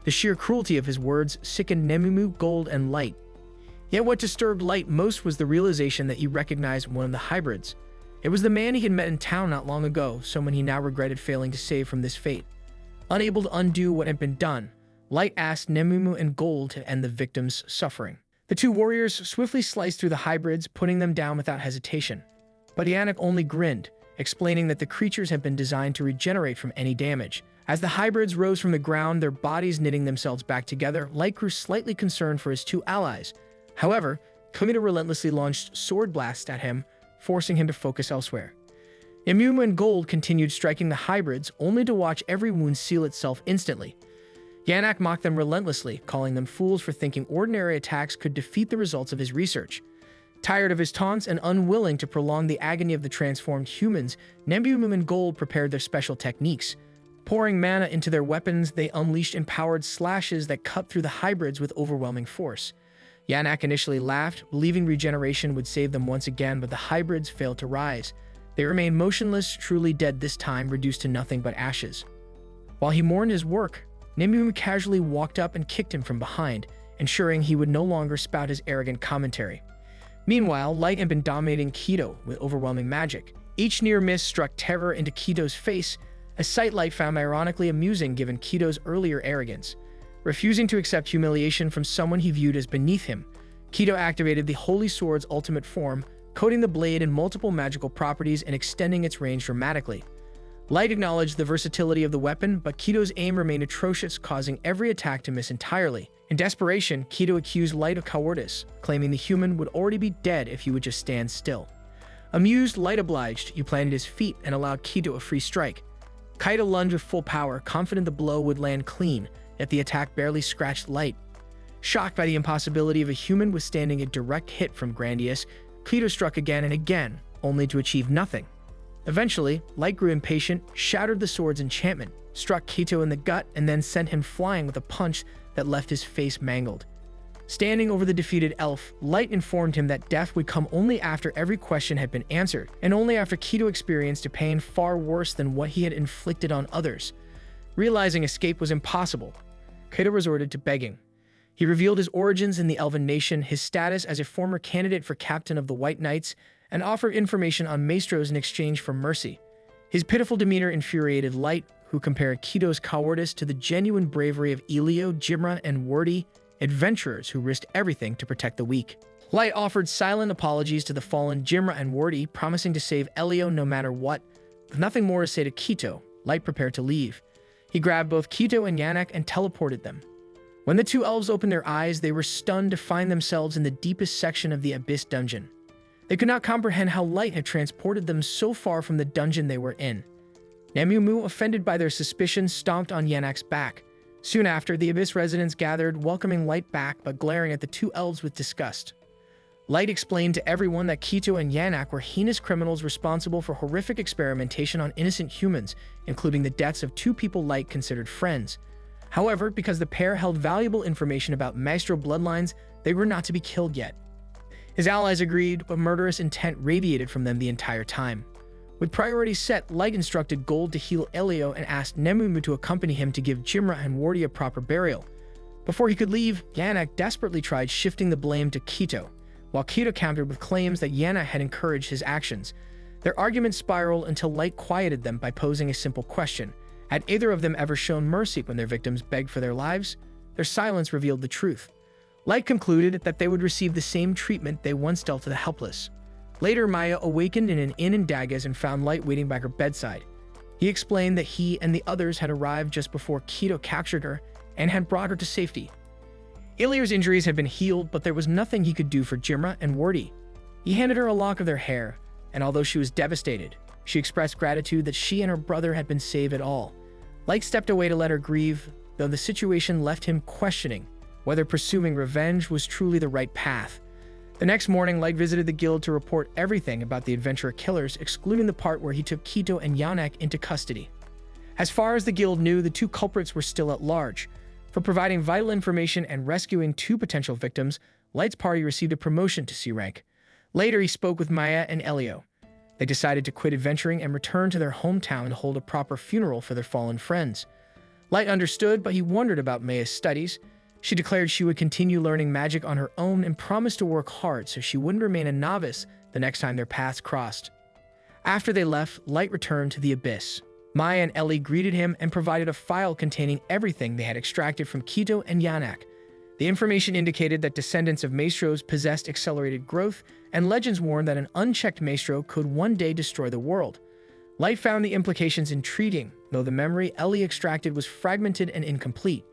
The sheer cruelty of his words sickened Nemumu, Gold, and Light. Yet what disturbed Light most was the realization that he recognized one of the hybrids. It was the man he had met in town not long ago, someone he now regretted failing to save from this fate. Unable to undo what had been done, Light asked Nemumu and Gold to end the victim's suffering. The two warriors swiftly sliced through the hybrids, putting them down without hesitation. But Yanak only grinned. explaining that the creatures have been designed to regenerate from any damage. As the hybrids rose from the ground, their bodies knitting themselves back together, Light grew slightly concerned for his two allies. However, Kito relentlessly launched sword blasts at him, forcing him to focus elsewhere. Mugen Gold continued striking the hybrids, only to watch every wound seal itself instantly. Yannick mocked them relentlessly, calling them fools for thinking ordinary attacks could defeat the results of his research. Tired of his taunts and unwilling to prolong the agony of the transformed humans, Mugen Gold prepared their special techniques. Pouring mana into their weapons, they unleashed empowered slashes that cut through the hybrids with overwhelming force. Yannick initially laughed, believing regeneration would save them once again, but the hybrids failed to rise. They remained motionless, truly dead this time, reduced to nothing but ashes. While he mourned his work, Mugen casually walked up and kicked him from behind, ensuring he would no longer spout his arrogant commentary. Meanwhile, Light had been dominating Kito with overwhelming magic. Each near miss struck terror into Kito's face, a sight Light found ironically amusing given Kito's earlier arrogance. Refusing to accept humiliation from someone he viewed as beneath him, Kito activated the Holy Sword's ultimate form, coating the blade in multiple magical properties and extending its range dramatically. Light acknowledged the versatility of the weapon, but Kito's aim remained atrocious, causing every attack to miss entirely. In desperation, Kito accused Light of cowardice, claiming the human would already be dead if he would just stand still. Amused, Light obliged. He planted his feet and allowed Kito a free strike. Kito lunged with full power, confident the blow would land clean, yet the attack barely scratched Light. Shocked by the impossibility of a human withstanding a direct hit from Grandius, Kito struck again and again, only to achieve nothing. Eventually, Light grew impatient, shattered the sword's enchantment, struck Kito in the gut, and then sent him flying with a punch that left his face mangled. Standing over the defeated elf, Light informed him that death would come only after every question had been answered, and only after Kito experienced a pain far worse than what he had inflicted on others. Realizing escape was impossible, Kito resorted to begging. He revealed his origins in the Elven nation, his status as a former candidate for captain of the White Knights, and offered information on maestros in exchange for mercy. His pitiful demeanor infuriated Light, who compared Kito's cowardice to the genuine bravery of Elio, Jimra, and Wordy, adventurers who risked everything to protect the weak. Light offered silent apologies to the fallen Jimra and Wordy, promising to save Elio no matter what. With nothing more to say to Kito, Light prepared to leave. He grabbed both Kito and Yannick and teleported them. When the two elves opened their eyes, they were stunned to find themselves in the deepest section of the Abyss dungeon. They could not comprehend how Light had transported them so far from the dungeon they were in. Mugen, offended by their suspicions, stomped on Yannick's back. Soon after, the Abyss residents gathered, welcoming Light back but glaring at the two elves with disgust. Light explained to everyone that Kito and Yannick were heinous criminals responsible for horrific experimentation on innocent humans, including the deaths of two people Light considered friends. However, because the pair held valuable information about Maestro bloodlines, they were not to be killed yet. His allies agreed, but murderous intent radiated from them the entire time. With priorities set, Light instructed Gold to heal Elio and asked Mugen to accompany him to give Jimra and Wordy a proper burial. Before he could leave, Yannick desperately tried shifting the blame to Kito, while Kito countered with claims that Yannick had encouraged his actions. Their argument spiraled until Light quieted them by posing a simple question. Had either of them ever shown mercy when their victims begged for their lives? Their silence revealed the truth. Light concluded that they would receive the same treatment they once dealt to the helpless. Later, Maya awakened in an inn in Dagas and found Light waiting by her bedside. He explained that he and the others had arrived just before Kito captured her and had brought her to safety. Ilir's injuries had been healed, but there was nothing he could do for Jimra and Wordy. He handed her a lock of their hair, and although she was devastated, she expressed gratitude that she and her brother had been saved at all. Light stepped away to let her grieve, though the situation left him questioning whether pursuing revenge was truly the right path. The next morning, Light visited the guild to report everything about the adventurer killers, excluding the part where he took Kito and Yannick into custody. As far as the guild knew, the two culprits were still at large. For providing vital information and rescuing two potential victims, Light's party received a promotion to C rank. Later, he spoke with Maya and Elio. They decided to quit adventuring and return to their hometown to hold a proper funeral for their fallen friends. Light understood, but he wondered about Maya's studies. She declared she would continue learning magic on her own and promised to work hard so she wouldn't remain a novice the next time their paths crossed. After they left, Light returned to the Abyss. Maya and Ellie greeted him and provided a file containing everything they had extracted from Kito and Yannick. The information indicated that descendants of maestros possessed accelerated growth, and legends warned that an unchecked maestro could one day destroy the world. Light found the implications intriguing, though the memory Ellie extracted was fragmented and incomplete.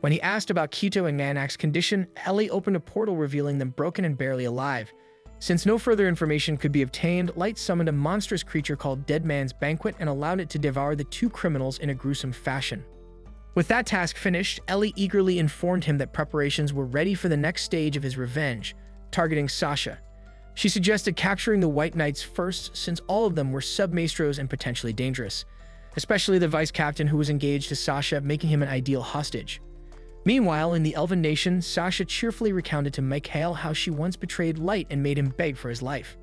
When he asked about Kito and Nanak's condition, Ellie opened a portal revealing them broken and barely alive. Since no further information could be obtained, Light summoned a monstrous creature called Dead Man's Banquet and allowed it to devour the two criminals in a gruesome fashion. With that task finished, Ellie eagerly informed him that preparations were ready for the next stage of his revenge, targeting Sasha. She suggested capturing the White Knights first, since all of them were sub-maestros and potentially dangerous, especially the vice captain who was engaged to Sasha, making him an ideal hostage. Meanwhile, in the Elven Nation, Sasha cheerfully recounted to Michael how she once betrayed Light and made him beg for his life.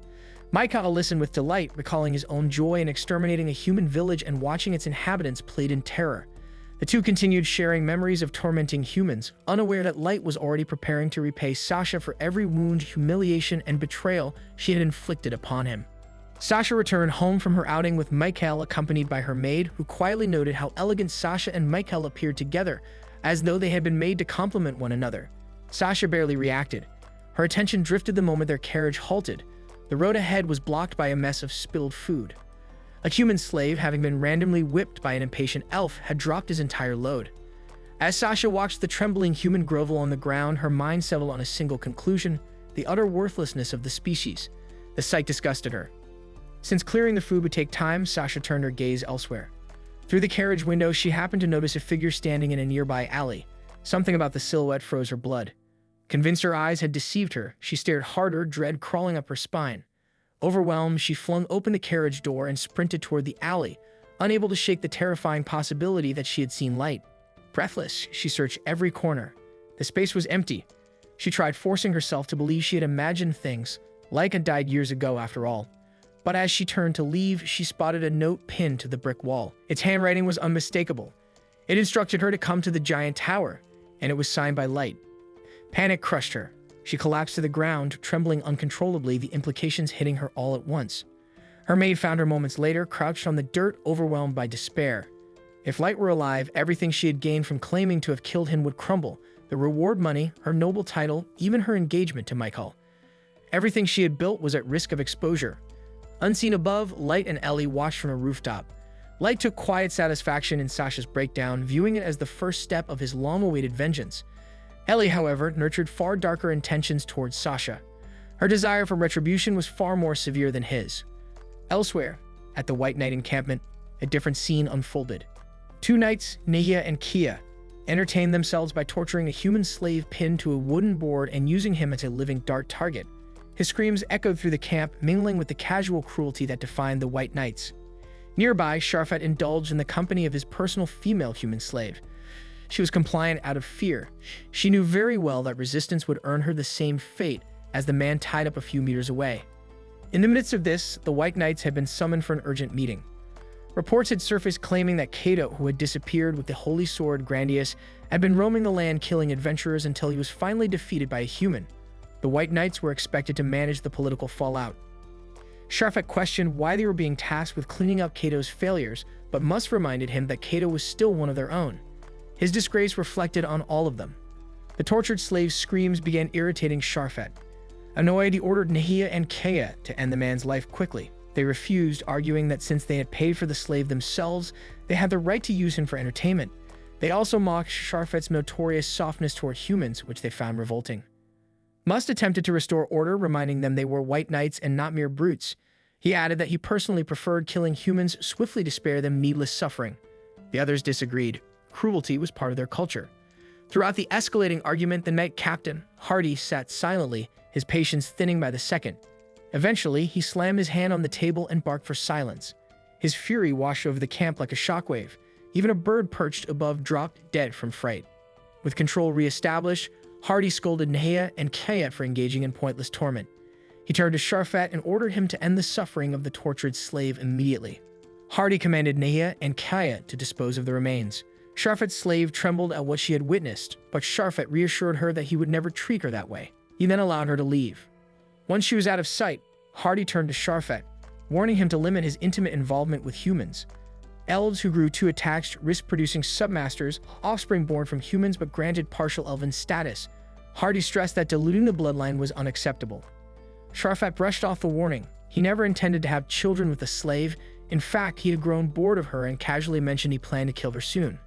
Michael listened with delight, recalling his own joy in exterminating a human village and watching its inhabitants played in terror. The two continued sharing memories of tormenting humans, unaware that Light was already preparing to repay Sasha for every wound, humiliation, and betrayal she had inflicted upon him. Sasha returned home from her outing with Michael, accompanied by her maid, who quietly noted how elegant Sasha and Michael appeared together, as though they had been made to complement one another. Sasha barely reacted. Her attention drifted the moment their carriage halted. The road ahead was blocked by a mess of spilled food. A human slave, having been randomly whipped by an impatient elf, had dropped his entire load. As Sasha watched the trembling human grovel on the ground, her mind settled on a single conclusion: the utter worthlessness of the species. The sight disgusted her. Since clearing the food would take time, Sasha turned her gaze elsewhere. Through the carriage window, she happened to notice a figure standing in a nearby alley. Something about the silhouette froze her blood. Convinced her eyes had deceived her, she stared harder, dread crawling up her spine. Overwhelmed, she flung open the carriage door and sprinted toward the alley, unable to shake the terrifying possibility that she had seen Light. Breathless, she searched every corner. The space was empty. She tried forcing herself to believe she had imagined things. Light had died years ago, after all. But as she turned to leave, she spotted a note pinned to the brick wall. Its handwriting was unmistakable. It instructed her to come to the giant tower, and it was signed by Light. Panic crushed her. She collapsed to the ground, trembling uncontrollably, the implications hitting her all at once. Her maid found her moments later, crouched on the dirt, overwhelmed by despair. If Light were alive, everything she had gained from claiming to have killed him would crumble. The reward money, her noble title, even her engagement to Michael. Everything she had built was at risk of exposure. Unseen above, Light and Ellie watched from a rooftop. Light took quiet satisfaction in Sasha's breakdown, viewing it as the first step of his long-awaited vengeance. Ellie, however, nurtured far darker intentions towards Sasha. Her desire for retribution was far more severe than his. Elsewhere, at the White Knight encampment, a different scene unfolded. Two knights, Nehia and Kia, entertained themselves by torturing a human slave pinned to a wooden board and using him as a living dart target. His screams echoed through the camp, mingling with the casual cruelty that defined the White Knights. Nearby, Sharfat indulged in the company of his personal female human slave. She was compliant out of fear. She knew very well that resistance would earn her the same fate as the man tied up a few meters away. In the midst of this, the White Knights had been summoned for an urgent meeting. Reports had surfaced claiming that Kito, who had disappeared with the holy sword Grandius, had been roaming the land killing adventurers until he was finally defeated by a human. The White Knights were expected to manage the political fallout. Sharfat questioned why they were being tasked with cleaning up Kato's failures, but Musk reminded him that Kito was still one of their own. His disgrace reflected on all of them. The tortured slave's screams began irritating Sharfat. Annoyed, he ordered Nehia and Kea to end the man's life quickly. They refused, arguing that since they had paid for the slave themselves, they had the right to use him for entertainment. They also mocked Sharfat's notorious softness toward humans, which they found revolting. Must attempted to restore order, reminding them they were White Knights and not mere brutes. He added that he personally preferred killing humans swiftly to spare them needless suffering. The others disagreed. Cruelty was part of their culture. Throughout the escalating argument, the knight captain, Hardy, sat silently, his patience thinning by the second. Eventually, he slammed his hand on the table and barked for silence. His fury washed over the camp like a shockwave. Even a bird perched above dropped dead from fright. With control reestablished, Hardy scolded Nehia and Kea for engaging in pointless torment. He turned to Sharfat and ordered him to end the suffering of the tortured slave immediately. Hardy commanded Nehia and Kea to dispose of the remains. Sharfat's slave trembled at what she had witnessed, but Sharfat reassured her that he would never treat her that way. He then allowed her to leave. Once she was out of sight, Hardy turned to Sharfat, warning him to limit his intimate involvement with humans. Elves who grew too attached risked producing submasters, offspring born from humans but granted partial elven status. Hardy stressed that diluting the bloodline was unacceptable. Sharfat brushed off the warning. He never intended to have children with a slave. In fact, he had grown bored of her and casually mentioned he planned to kill her soon.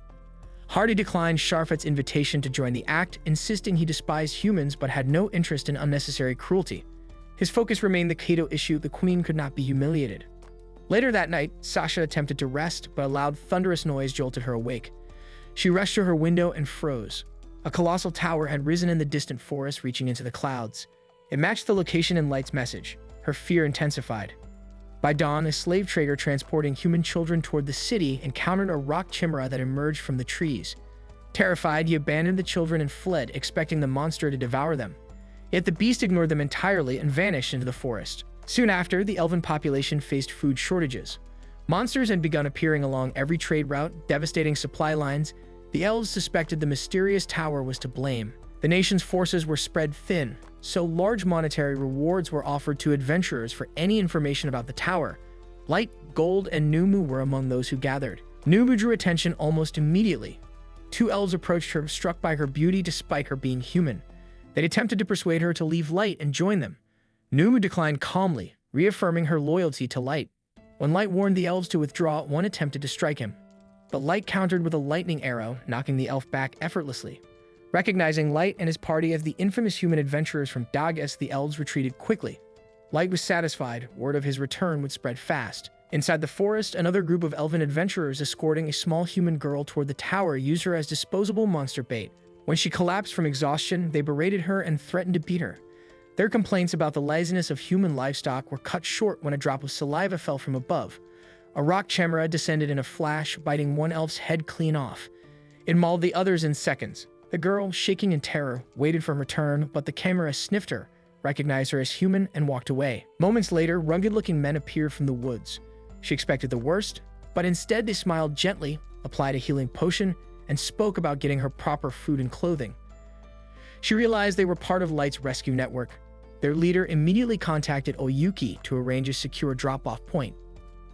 Hardy declined Sharfet's invitation to join the act, insisting he despised humans but had no interest in unnecessary cruelty. His focus remained the Kito issue. The queen could not be humiliated. Later that night, Sasha attempted to rest, but a loud, thunderous noise jolted her awake. She rushed to her window and froze. A colossal tower had risen in the distant forest, reaching into the clouds. It matched the location in Light's message. Her fear intensified. By dawn, a slave trader transporting human children toward the city encountered a rock chimera that emerged from the trees. Terrified, he abandoned the children and fled, expecting the monster to devour them. Yet the beast ignored them entirely and vanished into the forest. Soon after, the elven population faced food shortages. Monsters had begun appearing along every trade route, devastating supply lines. The elves suspected the mysterious tower was to blame. The nation's forces were spread thin, so large monetary rewards were offered to adventurers for any information about the tower. Light, Gold, and Numu were among those who gathered. Numu drew attention almost immediately. Two elves approached her, struck by her beauty despite her being human. They attempted to persuade her to leave Light and join them. Numu declined calmly, reaffirming her loyalty to Light. When Light warned the elves to withdraw, one attempted to strike him. But Light countered with a lightning arrow, knocking the elf back effortlessly. Recognizing Light and his party as the infamous human adventurers from Dagas, the elves retreated quickly. Light was satisfied. Word of his return would spread fast. Inside the forest, another group of elven adventurers escorting a small human girl toward the tower used her as disposable monster bait. When she collapsed from exhaustion, they berated her and threatened to beat her. Their complaints about the laziness of human livestock were cut short when a drop of saliva fell from above. A rock chimera descended in a flash, biting one elf's head clean off. It mauled the others in seconds. The girl, shaking in terror, waited for return, but the chimera sniffed her, recognized her as human, and walked away. Moments later, rugged-looking men appeared from the woods. She expected the worst, but instead they smiled gently, applied a healing potion, and spoke about getting her proper food and clothing. She realized they were part of Light's rescue network. Their leader immediately contacted Oyuki to arrange a secure drop-off point.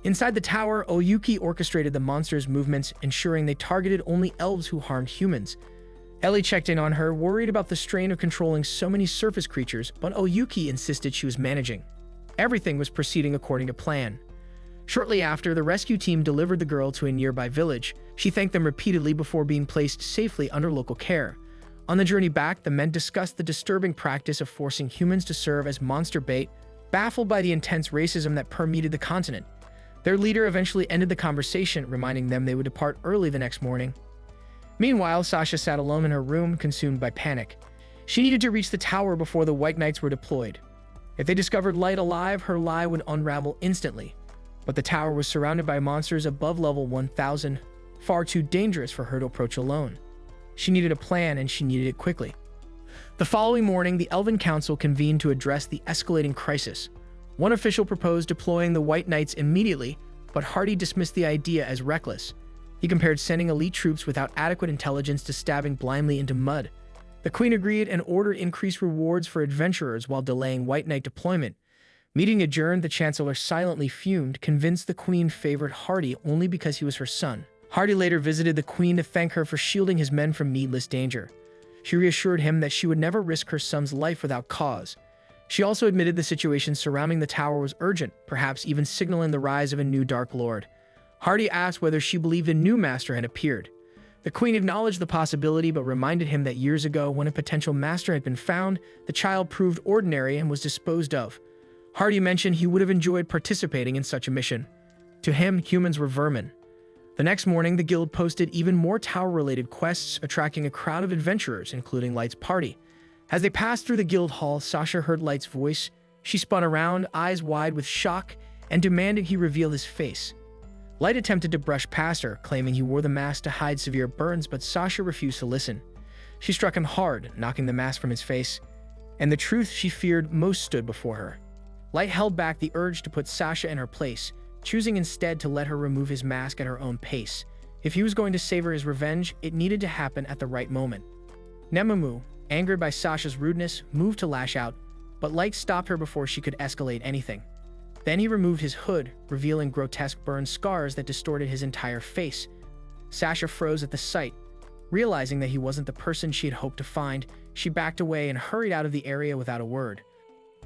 Inside the tower, Oyuki orchestrated the monster's movements, ensuring they targeted only elves who harmed humans. Ellie checked in on her, worried about the strain of controlling so many surface creatures, but Oyuki insisted she was managing. Everything was proceeding according to plan. Shortly after, the rescue team delivered the girl to a nearby village. She thanked them repeatedly before being placed safely under local care. On the journey back, the men discussed the disturbing practice of forcing humans to serve as monster bait, baffled by the intense racism that permeated the continent. Their leader eventually ended the conversation, reminding them they would depart early the next morning. Meanwhile, Sasha sat alone in her room, consumed by panic. She needed to reach the tower before the White Knights were deployed. If they discovered Light alive, her lie would unravel instantly. But the tower was surrounded by monsters above level 1000, far too dangerous for her to approach alone. She needed a plan, and she needed it quickly. The following morning, the Elven Council convened to address the escalating crisis. One official proposed deploying the White Knights immediately, but Hardy dismissed the idea as reckless. He compared sending elite troops without adequate intelligence to stabbing blindly into mud. The Queen agreed and ordered increased rewards for adventurers while delaying White Knight deployment. Meeting adjourned, the Chancellor silently fumed, convinced the Queen favored Hardy only because he was her son. Hardy later visited the Queen to thank her for shielding his men from needless danger. She reassured him that she would never risk her son's life without cause. She also admitted the situation surrounding the tower was urgent, perhaps even signaling the rise of a new Dark Lord. Hardy asked whether she believed a new master had appeared. The Queen acknowledged the possibility but reminded him that years ago, when a potential master had been found, the child proved ordinary and was disposed of. Hardy mentioned he would have enjoyed participating in such a mission. To him, humans were vermin. The next morning, the guild posted even more tower-related quests, attracting a crowd of adventurers, including Light's party. As they passed through the guild hall, Sasha heard Light's voice. She spun around, eyes wide with shock, and demanded he reveal his face. Light attempted to brush past her, claiming he wore the mask to hide severe burns, but Sasha refused to listen. She struck him hard, knocking the mask from his face, and the truth she feared most stood before her. Light held back the urge to put Sasha in her place, choosing instead to let her remove his mask at her own pace. If he was going to savor his revenge, it needed to happen at the right moment. Nemamu, angered by Sasha's rudeness, moved to lash out, but Light stopped her before she could escalate anything. Then he removed his hood, revealing grotesque burn scars that distorted his entire face. Sasha froze at the sight. Realizing that he wasn't the person she had hoped to find, she backed away and hurried out of the area without a word.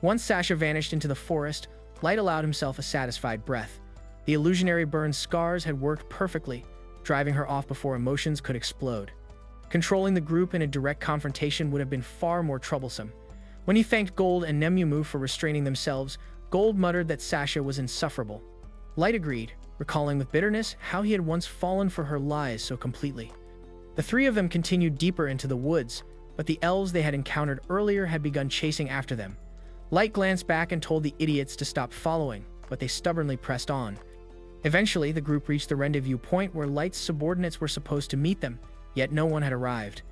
Once Sasha vanished into the forest, Light allowed himself a satisfied breath. The illusionary burn's scars had worked perfectly, driving her off before emotions could explode. Controlling the group in a direct confrontation would have been far more troublesome. When he thanked Gold and Nemumu for restraining themselves, Gold muttered that Sasha was insufferable. Light agreed, recalling with bitterness how he had once fallen for her lies so completely. The three of them continued deeper into the woods, but the elves they had encountered earlier had begun chasing after them. Light glanced back and told the idiots to stop following, but they stubbornly pressed on. Eventually, the group reached the rendezvous point where Light's subordinates were supposed to meet them, yet no one had arrived.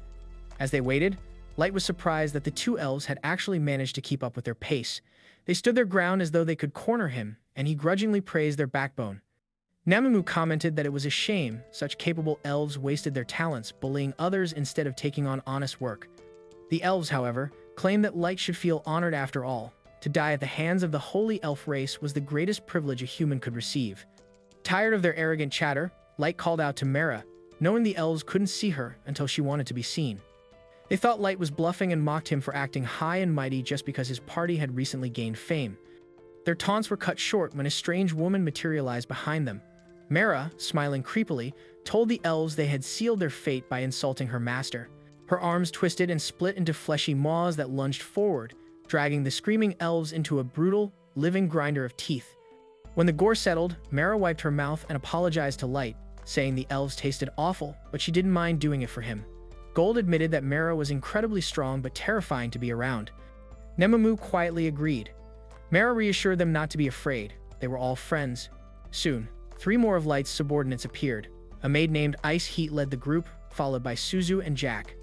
As they waited, Light was surprised that the two elves had actually managed to keep up with their pace. They stood their ground as though they could corner him, and he grudgingly praised their backbone. Nemumu commented that it was a shame such capable elves wasted their talents bullying others instead of taking on honest work. The elves, however, claimed that Light should feel honored after all. To die at the hands of the holy elf race was the greatest privilege a human could receive. Tired of their arrogant chatter, Light called out to Mara, knowing the elves couldn't see her until she wanted to be seen. They thought Light was bluffing and mocked him for acting high and mighty just because his party had recently gained fame. Their taunts were cut short when a strange woman materialized behind them. Mara, smiling creepily, told the elves they had sealed their fate by insulting her master. Her arms twisted and split into fleshy maws that lunged forward, dragging the screaming elves into a brutal, living grinder of teeth. When the gore settled, Mara wiped her mouth and apologized to Light, saying the elves tasted awful, but she didn't mind doing it for him. Gold admitted that Mara was incredibly strong but terrifying to be around. Nemumu quietly agreed. Mara reassured them not to be afraid. They were all friends. Soon, 3 more of Light's subordinates appeared. A maid named Iceheart led the group, followed by Suzu and Jack.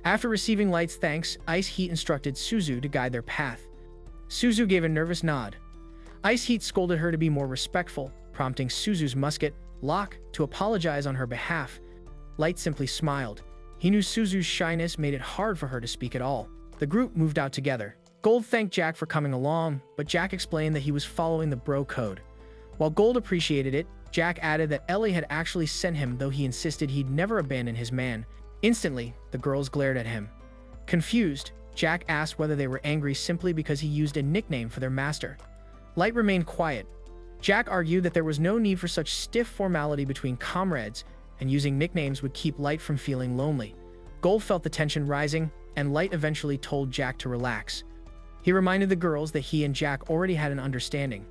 After receiving Light's thanks, Iceheart instructed Suzu to guide their path. Suzu gave a nervous nod. Iceheart scolded her to be more respectful, prompting Suzu's musket, Locke, to apologize on her behalf. Light simply smiled. He knew Suzu's shyness made it hard for her to speak at all. The group moved out together. Gold thanked Jack for coming along, but Jack explained that he was following the bro code. While Gold appreciated it, Jack added that Ellie had actually sent him, though he insisted he'd never abandon his man. Instantly, the girls glared at him. Confused, Jack asked whether they were angry simply because he used a nickname for their master. Light remained quiet. Jack argued that there was no need for such stiff formality between comrades, and using nicknames would keep Light from feeling lonely. Gold felt the tension rising, and Light eventually told Jack to relax. He reminded the girls that he and Jack already had an understanding.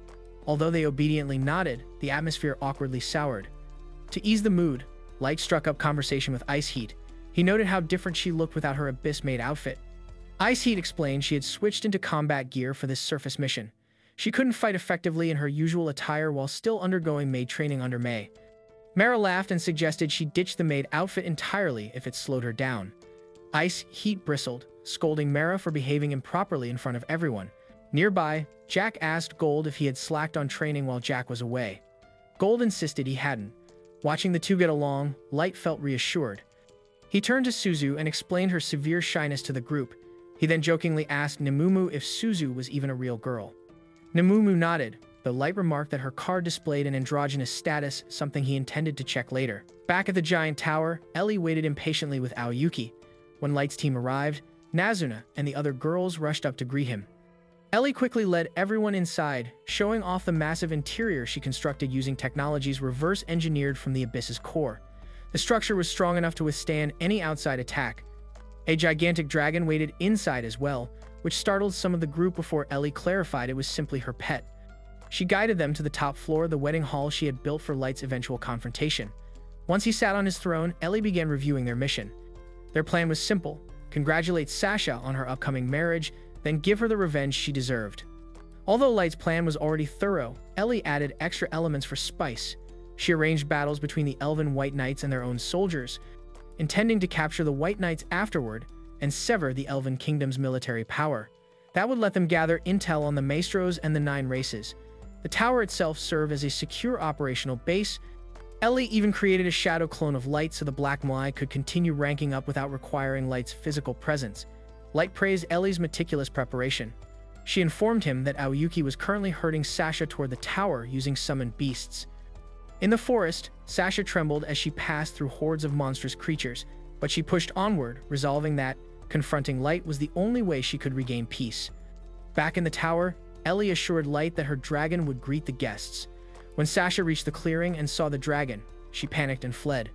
Although they obediently nodded, the atmosphere awkwardly soured. To ease the mood, Light struck up conversation with Iceheart. He noted how different she looked without her abyss-made outfit. Iceheart explained she had switched into combat gear for this surface mission. She couldn't fight effectively in her usual attire while still undergoing maid training under May. Mara laughed and suggested she ditch the maid outfit entirely if it slowed her down. Iceheart bristled, scolding Mara for behaving improperly in front of everyone. Nearby, Jack asked Gold if he had slacked on training while Jack was away. Gold insisted he hadn't. Watching the two get along, Light felt reassured. He turned to Suzu and explained her severe shyness to the group. He then jokingly asked Nemumu if Suzu was even a real girl. Nemumu nodded, though Light remarked that her card displayed an androgynous status, something he intended to check later. Back at the giant tower, Ellie waited impatiently with Aoyuki. When Light's team arrived, Nazuna and the other girls rushed up to greet him. Ellie quickly led everyone inside, showing off the massive interior she constructed using technologies reverse-engineered from the Abyss's core. The structure was strong enough to withstand any outside attack. A gigantic dragon waited inside as well, which startled some of the group before Ellie clarified it was simply her pet. She guided them to the top floor, the wedding hall she had built for Light's eventual confrontation. Once he sat on his throne, Ellie began reviewing their mission. Their plan was simple: congratulate Sasha on her upcoming marriage, then give her the revenge she deserved. Although Light's plan was already thorough, Ellie added extra elements for spice. She arranged battles between the elven White Knights and their own soldiers, intending to capture the White Knights afterward and sever the Elven Kingdom's military power. That would let them gather intel on the Maestros and the 9 races. The tower itself served as a secure operational base. Ellie even created a shadow clone of Light so the Black Moai could continue ranking up without requiring Light's physical presence. Light praised Ellie's meticulous preparation. She informed him that Aoyuki was currently herding Sasha toward the tower using summoned beasts. In the forest, Sasha trembled as she passed through hordes of monstrous creatures, but she pushed onward, resolving that confronting Light was the only way she could regain peace. Back in the tower, Ellie assured Light that her dragon would greet the guests. When Sasha reached the clearing and saw the dragon, she panicked and fled.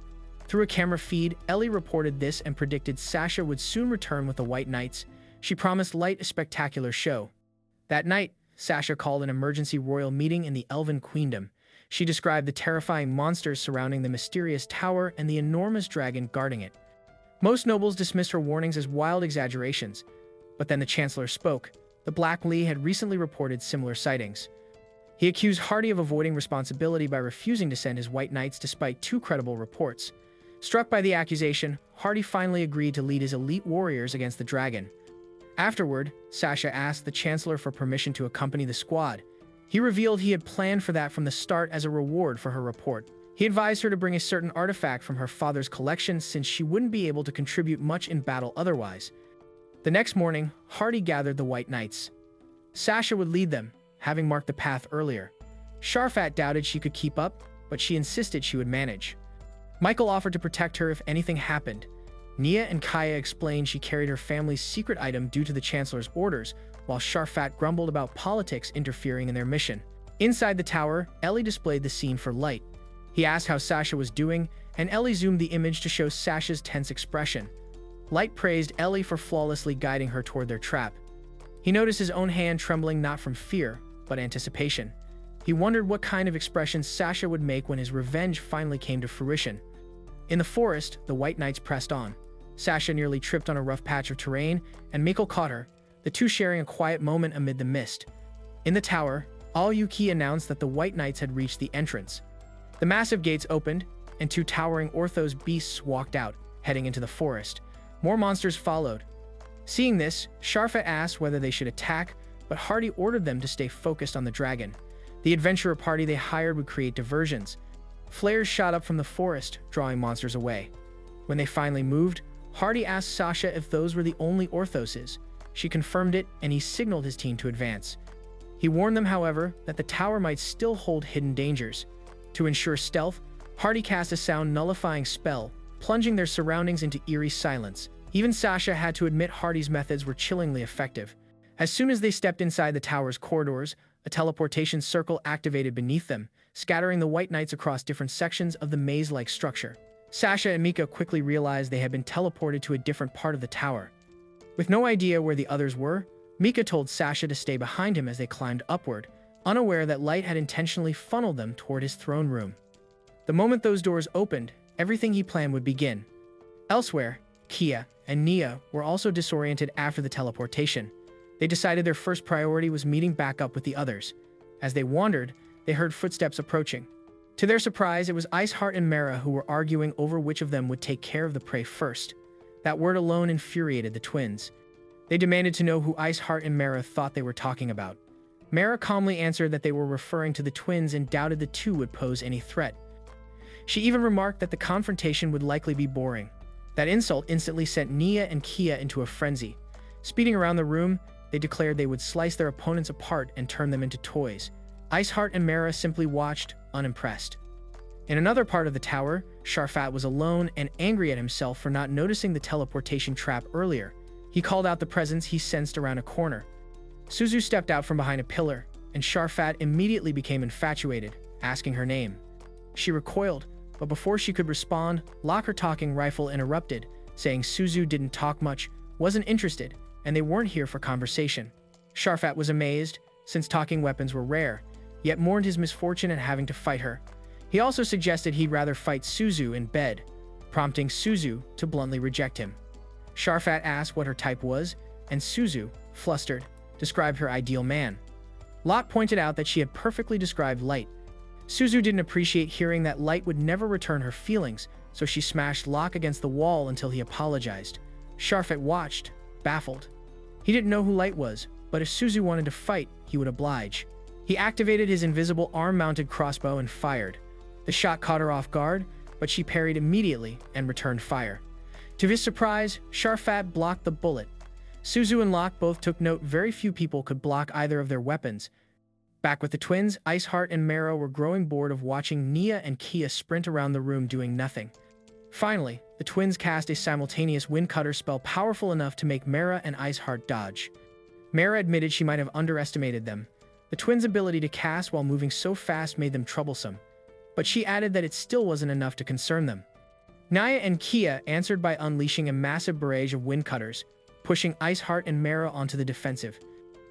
Through a camera feed, Ellie reported this and predicted Sasha would soon return with the White Knights. She promised Light a spectacular show. That night, Sasha called an emergency royal meeting in the Elven Queendom. She described the terrifying monsters surrounding the mysterious tower and the enormous dragon guarding it. Most nobles dismissed her warnings as wild exaggerations, but then the Chancellor spoke. The Black Lee had recently reported similar sightings. He accused Hardy of avoiding responsibility by refusing to send his White Knights despite 2 credible reports. Struck by the accusation, Hardy finally agreed to lead his elite warriors against the dragon. Afterward, Sasha asked the Chancellor for permission to accompany the squad. He revealed he had planned for that from the start as a reward for her report. He advised her to bring a certain artifact from her father's collection since she wouldn't be able to contribute much in battle otherwise. The next morning, Hardy gathered the White Knights. Sasha would lead them, having marked the path earlier. Sharfat doubted she could keep up, but she insisted she would manage. Michael offered to protect her if anything happened. Nia and Kaya explained she carried her family's secret item due to the Chancellor's orders, while Sharfat grumbled about politics interfering in their mission. Inside the tower, Ellie displayed the scene for Light. He asked how Sasha was doing, and Ellie zoomed the image to show Sasha's tense expression. Light praised Ellie for flawlessly guiding her toward their trap. He noticed his own hand trembling not from fear, but anticipation. He wondered what kind of expression Sasha would make when his revenge finally came to fruition. In the forest, the White Knights pressed on. Sasha nearly tripped on a rough patch of terrain, and Mikkel caught her, the two sharing a quiet moment amid the mist. In the tower, Al-Yuki announced that the White Knights had reached the entrance. The massive gates opened, and 2 towering Orthos beasts walked out, heading into the forest. More monsters followed. Seeing this, Sharfa asked whether they should attack, but Hardy ordered them to stay focused on the dragon. The adventurer party they hired would create diversions. Flares shot up from the forest, drawing monsters away. When they finally moved, Hardy asked Sasha if those were the only Orthoses. She confirmed it, and he signaled his team to advance. He warned them, however, that the tower might still hold hidden dangers. To ensure stealth, Hardy cast a sound-nullifying spell, plunging their surroundings into eerie silence. Even Sasha had to admit Hardy's methods were chillingly effective. As soon as they stepped inside the tower's corridors, a teleportation circle activated beneath them, scattering the White Knights across different sections of the maze-like structure. Sasha and Mika quickly realized they had been teleported to a different part of the tower. With no idea where the others were, Mika told Sasha to stay behind him as they climbed upward, unaware that Light had intentionally funneled them toward his throne room. The moment those doors opened, everything he planned would begin. Elsewhere, Kia and Nia were also disoriented after the teleportation. They decided their first priority was meeting back up with the others. As they wandered, they heard footsteps approaching. To their surprise, it was Iceheart and Mara who were arguing over which of them would take care of the prey first. That word alone infuriated the twins. They demanded to know who Iceheart and Mara thought they were talking about. Mara calmly answered that they were referring to the twins and doubted the two would pose any threat. She even remarked that the confrontation would likely be boring. That insult instantly sent Nia and Kia into a frenzy. Speeding around the room, they declared they would slice their opponents apart and turn them into toys. Iceheart and Mara simply watched, unimpressed. In another part of the tower, Sharfat was alone and angry at himself for not noticing the teleportation trap earlier. He called out the presence he sensed around a corner. Suzu stepped out from behind a pillar, and Sharfat immediately became infatuated, asking her name. She recoiled, but before she could respond, Locker Talking Rifle interrupted, saying Suzu didn't talk much, wasn't interested, and they weren't here for conversation. Sharfat was amazed, since talking weapons were rare, yet mourned his misfortune at having to fight her. He also suggested he'd rather fight Suzu in bed, prompting Suzu to bluntly reject him. Sharfat asked what her type was, and Suzu, flustered, described her ideal man. Lot pointed out that she had perfectly described Light. Suzu didn't appreciate hearing that Light would never return her feelings, so she smashed Locke against the wall until he apologized. Sharfat watched, baffled. He didn't know who Light was, but if Suzu wanted to fight, he would oblige. He activated his invisible arm-mounted crossbow and fired. The shot caught her off guard, but she parried immediately and returned fire. To his surprise, Sharfat blocked the bullet. Suzu and Locke both took note very few people could block either of their weapons. Back with the twins, Iceheart and Mara were growing bored of watching Nia and Kia sprint around the room doing nothing. Finally, the twins cast a simultaneous wind cutter spell powerful enough to make Mara and Iceheart dodge. Mara admitted she might have underestimated them, The twins' ability to cast while moving so fast made them troublesome, but she added that it still wasn't enough to concern them. Naya and Kia answered by unleashing a massive barrage of wind cutters, pushing Iceheart and Mara onto the defensive.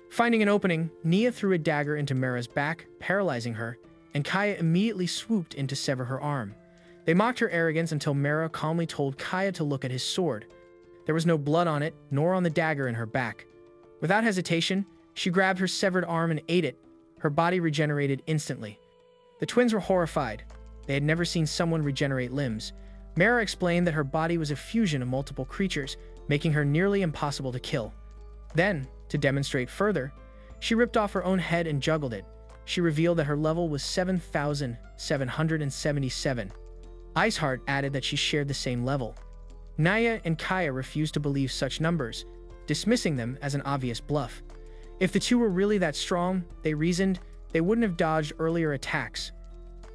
Finding an opening, Nia threw a dagger into Mara's back, paralyzing her, and Kaya immediately swooped in to sever her arm. They mocked her arrogance until Mara calmly told Kaya to look at his sword. There was no blood on it, nor on the dagger in her back. Without hesitation, she grabbed her severed arm and ate it. Her body regenerated instantly. The twins were horrified. They had never seen someone regenerate limbs. Mara explained that her body was a fusion of multiple creatures, making her nearly impossible to kill. Then, to demonstrate further, she ripped off her own head and juggled it. She revealed that her level was 7,777. Iceheart added that she shared the same level. Naya and Kaya refused to believe such numbers, dismissing them as an obvious bluff. If the two were really that strong, they reasoned, they wouldn't have dodged earlier attacks.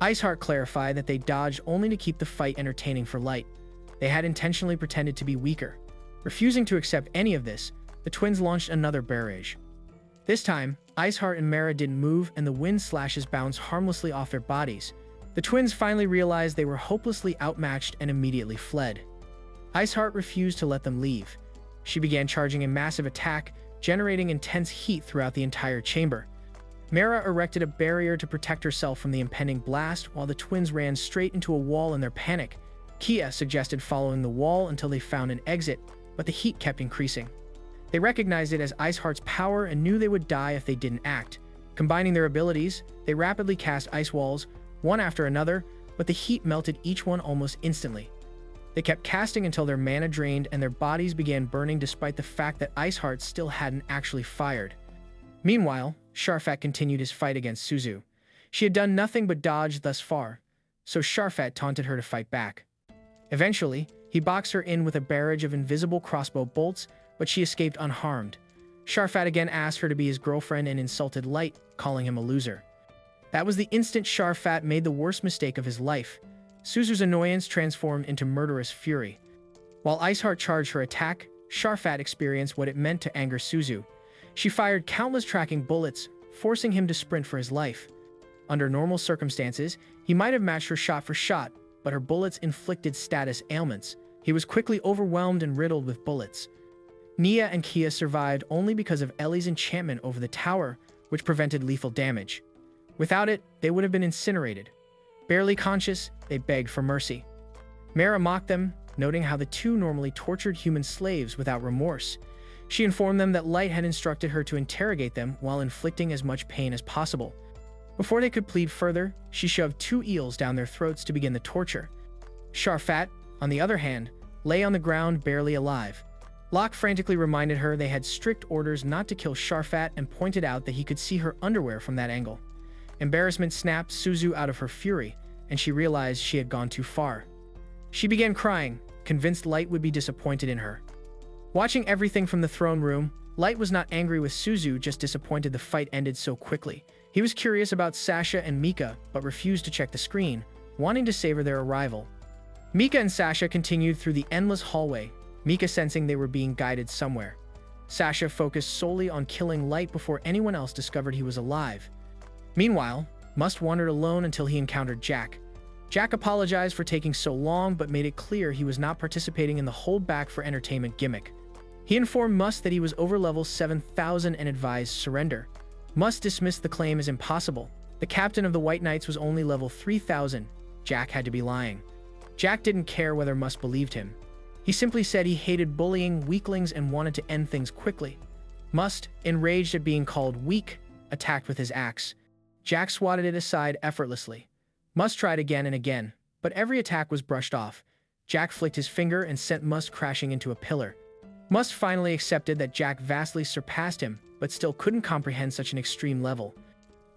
Iceheart clarified that they dodged only to keep the fight entertaining for Light. They had intentionally pretended to be weaker. Refusing to accept any of this, the twins launched another barrage. This time, Iceheart and Mara didn't move and the wind slashes bounced harmlessly off their bodies. The twins finally realized they were hopelessly outmatched and immediately fled. Iceheart refused to let them leave. She began charging a massive attack, generating intense heat throughout the entire chamber. Mara erected a barrier to protect herself from the impending blast while the twins ran straight into a wall in their panic. Kia suggested following the wall until they found an exit, but the heat kept increasing. They recognized it as Iceheart's power and knew they would die if they didn't act. Combining their abilities, they rapidly cast ice walls, one after another, but the heat melted each one almost instantly. They kept casting until their mana drained and their bodies began burning despite the fact that Iceheart still hadn't actually fired. Meanwhile, Sharfat continued his fight against Suzu. She had done nothing but dodge thus far, so Sharfat taunted her to fight back. Eventually, he boxed her in with a barrage of invisible crossbow bolts, but she escaped unharmed. Sharfat again asked her to be his girlfriend and insulted Light, calling him a loser. That was the instant Sharfat made the worst mistake of his life. Suzu's annoyance transformed into murderous fury. While Iceheart charged her attack, Sharfat experienced what it meant to anger Suzu. She fired countless tracking bullets, forcing him to sprint for his life. Under normal circumstances, he might have matched her shot for shot, but her bullets inflicted status ailments. He was quickly overwhelmed and riddled with bullets. Nia and Kia survived only because of Ellie's enchantment over the tower, which prevented lethal damage. Without it, they would have been incinerated. Barely conscious, they begged for mercy. Mara mocked them, noting how the two normally tortured human slaves without remorse. She informed them that Light had instructed her to interrogate them while inflicting as much pain as possible. Before they could plead further, she shoved 2 eels down their throats to begin the torture. Sharfat, on the other hand, lay on the ground barely alive. Locke frantically reminded her they had strict orders not to kill Sharfat and pointed out that he could see her underwear from that angle. Embarrassment snapped Suzu out of her fury, and she realized she had gone too far. She began crying, convinced Light would be disappointed in her. Watching everything from the throne room, Light was not angry with Suzu, just disappointed the fight ended so quickly. He was curious about Sasha and Mika, but refused to check the screen, wanting to savor their arrival. Mika and Sasha continued through the endless hallway, Mika sensing they were being guided somewhere. Sasha focused solely on killing Light before anyone else discovered he was alive. Meanwhile, Must wandered alone until he encountered Jack. Jack apologized for taking so long but made it clear he was not participating in the hold back for entertainment gimmick. He informed Must that he was over level 7,000 and advised surrender. Must dismissed the claim as impossible. The captain of the White Knights was only level 3,000. Jack had to be lying. Jack didn't care whether Must believed him. He simply said he hated bullying weaklings and wanted to end things quickly. Must, enraged at being called weak, attacked with his axe. Jack swatted it aside effortlessly. Must tried again and again, but every attack was brushed off. Jack flicked his finger and sent Must crashing into a pillar. Must finally accepted that Jack vastly surpassed him, but still couldn't comprehend such an extreme level.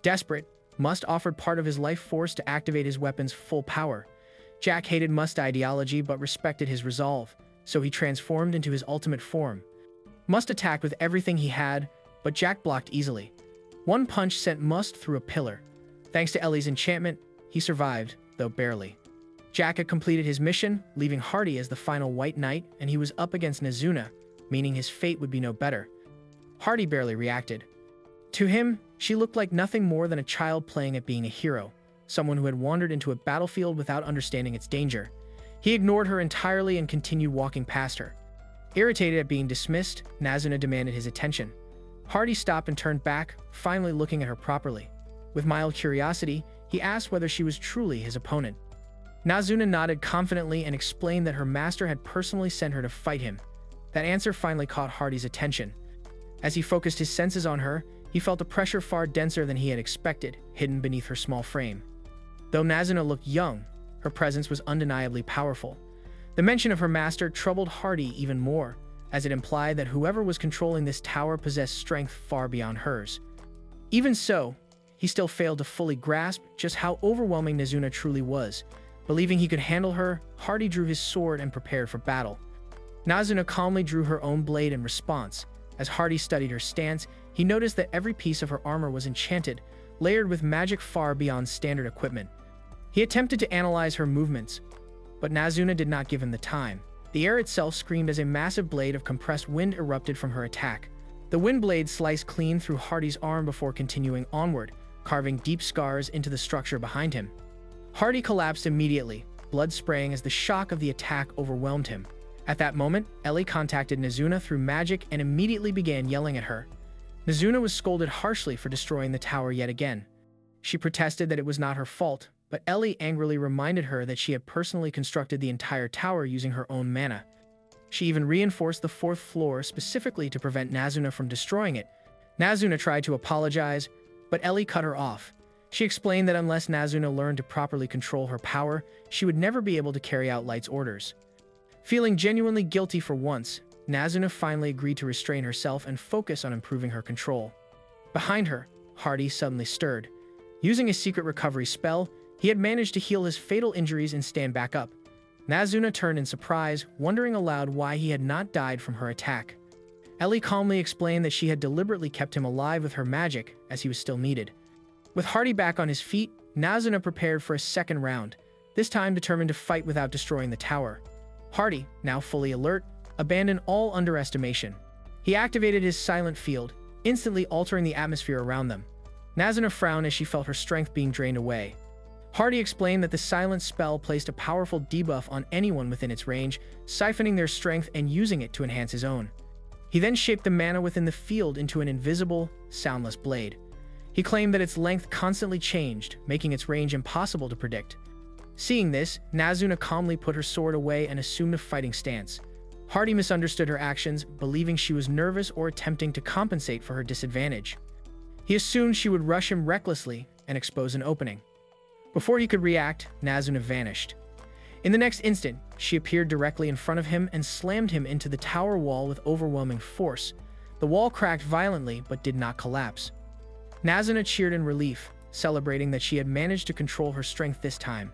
Desperate, Must offered part of his life force to activate his weapon's full power. Jack hated Must's ideology but respected his resolve, so he transformed into his ultimate form. Must attacked with everything he had, but Jack blocked easily. One punch sent Must through a pillar. Thanks to Ellie's enchantment, he survived, though barely. Jack had completed his mission, leaving Hardy as the final White Knight, and he was up against Nazuna, meaning his fate would be no better. Hardy barely reacted. To him, She looked like nothing more than a child playing at being a hero, someone who had wandered into a battlefield without understanding its danger. He ignored her entirely and continued walking past her. Irritated at being dismissed, Nazuna demanded his attention. Hardy stopped and turned back, finally looking at her properly. With mild curiosity, he asked whether she was truly his opponent. Nazuna nodded confidently and explained that her master had personally sent her to fight him. That answer finally caught Hardy's attention. As he focused his senses on her, he felt a pressure far denser than he had expected, hidden beneath her small frame. Though Nazuna looked young, her presence was undeniably powerful. The mention of her master troubled Hardy even more, as it implied that whoever was controlling this tower possessed strength far beyond hers. Even so, he still failed to fully grasp just how overwhelming Nazuna truly was. Believing he could handle her, Hardy drew his sword and prepared for battle. Nazuna calmly drew her own blade in response. As Hardy studied her stance, he noticed that every piece of her armor was enchanted, layered with magic far beyond standard equipment. He attempted to analyze her movements, but Nazuna did not give him the time. The air itself screamed as a massive blade of compressed wind erupted from her attack. The wind blade sliced clean through Hardy's arm before continuing onward, carving deep scars into the structure behind him. Hardy collapsed immediately, blood spraying as the shock of the attack overwhelmed him. At that moment, Ellie contacted Nazuna through magic and immediately began yelling at her. Nazuna was scolded harshly for destroying the tower yet again. She protested that it was not her fault, but Ellie angrily reminded her that she had personally constructed the entire tower using her own mana. She even reinforced the fourth floor specifically to prevent Nazuna from destroying it. Nazuna tried to apologize, but Ellie cut her off. She explained that unless Nazuna learned to properly control her power, she would never be able to carry out Light's orders. Feeling genuinely guilty for once, Nazuna finally agreed to restrain herself and focus on improving her control. Behind her, Hardy suddenly stirred. Using a secret recovery spell, he had managed to heal his fatal injuries and stand back up. Nazuna turned in surprise, wondering aloud why he had not died from her attack. Ellie calmly explained that she had deliberately kept him alive with her magic, as he was still needed. With Hardy back on his feet, Nazuna prepared for a second round, this time determined to fight without destroying the tower. Hardy, now fully alert, abandoned all underestimation. He activated his silent field, instantly altering the atmosphere around them. Nazuna frowned as she felt her strength being drained away. Hardy explained that the silent spell placed a powerful debuff on anyone within its range, siphoning their strength and using it to enhance his own. He then shaped the mana within the field into an invisible, soundless blade. He claimed that its length constantly changed, making its range impossible to predict. Seeing this, Nazuna calmly put her sword away and assumed a fighting stance. Hardy misunderstood her actions, believing she was nervous or attempting to compensate for her disadvantage. He assumed she would rush him recklessly and expose an opening. Before he could react, Nazuna vanished. In the next instant, she appeared directly in front of him and slammed him into the tower wall with overwhelming force. The wall cracked violently but did not collapse. Nazuna cheered in relief, celebrating that she had managed to control her strength this time.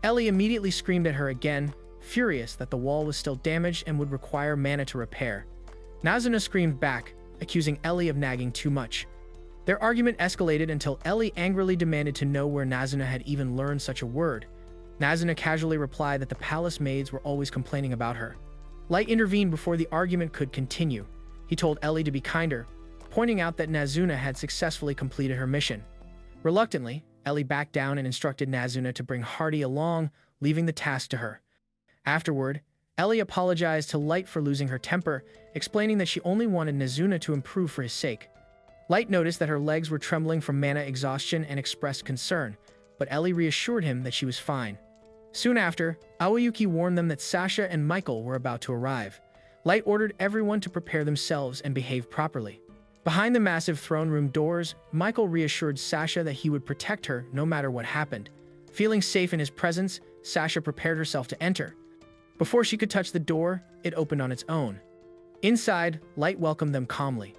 Ellie immediately screamed at her again, furious that the wall was still damaged and would require mana to repair. Nazuna screamed back, accusing Ellie of nagging too much. Their argument escalated until Ellie angrily demanded to know where Nazuna had even learned such a word. Nazuna casually replied that the palace maids were always complaining about her. Light intervened before the argument could continue. He told Ellie to be kinder, pointing out that Nazuna had successfully completed her mission. Reluctantly, Ellie backed down and instructed Nazuna to bring Hardy along, leaving the task to her. Afterward, Ellie apologized to Light for losing her temper, explaining that she only wanted Nazuna to improve for his sake. Light noticed that her legs were trembling from mana exhaustion and expressed concern, but Ellie reassured him that she was fine. Soon after, Aoyuki warned them that Sasha and Michael were about to arrive. Light ordered everyone to prepare themselves and behave properly. Behind the massive throne room doors, Michael reassured Sasha that he would protect her no matter what happened. Feeling safe in his presence, Sasha prepared herself to enter. Before she could touch the door, it opened on its own. Inside, Light welcomed them calmly.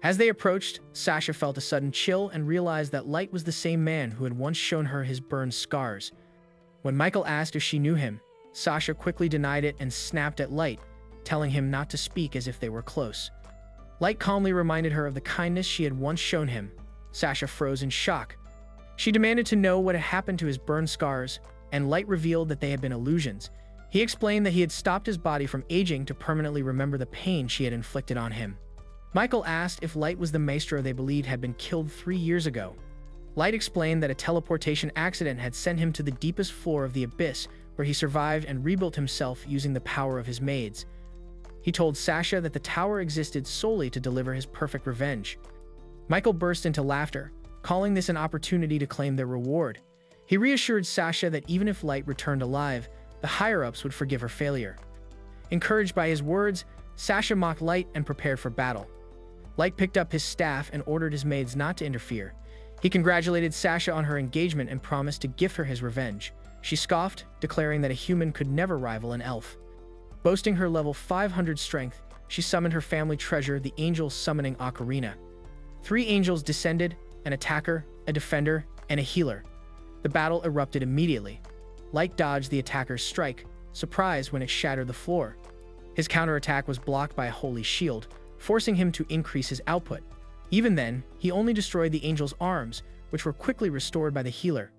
As they approached, Sasha felt a sudden chill and realized that Light was the same man who had once shown her his burned scars. When Michael asked if she knew him, Sasha quickly denied it and snapped at Light, telling him not to speak as if they were close. Light calmly reminded her of the kindness she had once shown him. Sasha froze in shock. She demanded to know what had happened to his burned scars, and Light revealed that they had been illusions. He explained that he had stopped his body from aging to permanently remember the pain she had inflicted on him. Michael asked if Light was the maestro they believed had been killed 3 years ago. Light explained that a teleportation accident had sent him to the deepest floor of the abyss, where he survived and rebuilt himself using the power of his maids. He told Sasha that the tower existed solely to deliver his perfect revenge. Michael burst into laughter, calling this an opportunity to claim their reward. He reassured Sasha that even if Light returned alive, the higher-ups would forgive her failure. Encouraged by his words, Sasha mocked Light and prepared for battle. Light picked up his staff and ordered his maids not to interfere. He congratulated Sasha on her engagement and promised to gift her his revenge. She scoffed, declaring that a human could never rival an elf. Boasting her level 500 strength, she summoned her family treasure, the angel summoning ocarina. 3 angels descended, an attacker, a defender, and a healer. The battle erupted immediately. Light dodged the attacker's strike, surprised when it shattered the floor. His counterattack was blocked by a holy shield, forcing him to increase his output. Even then, he only destroyed the angel's arms, which were quickly restored by the healer.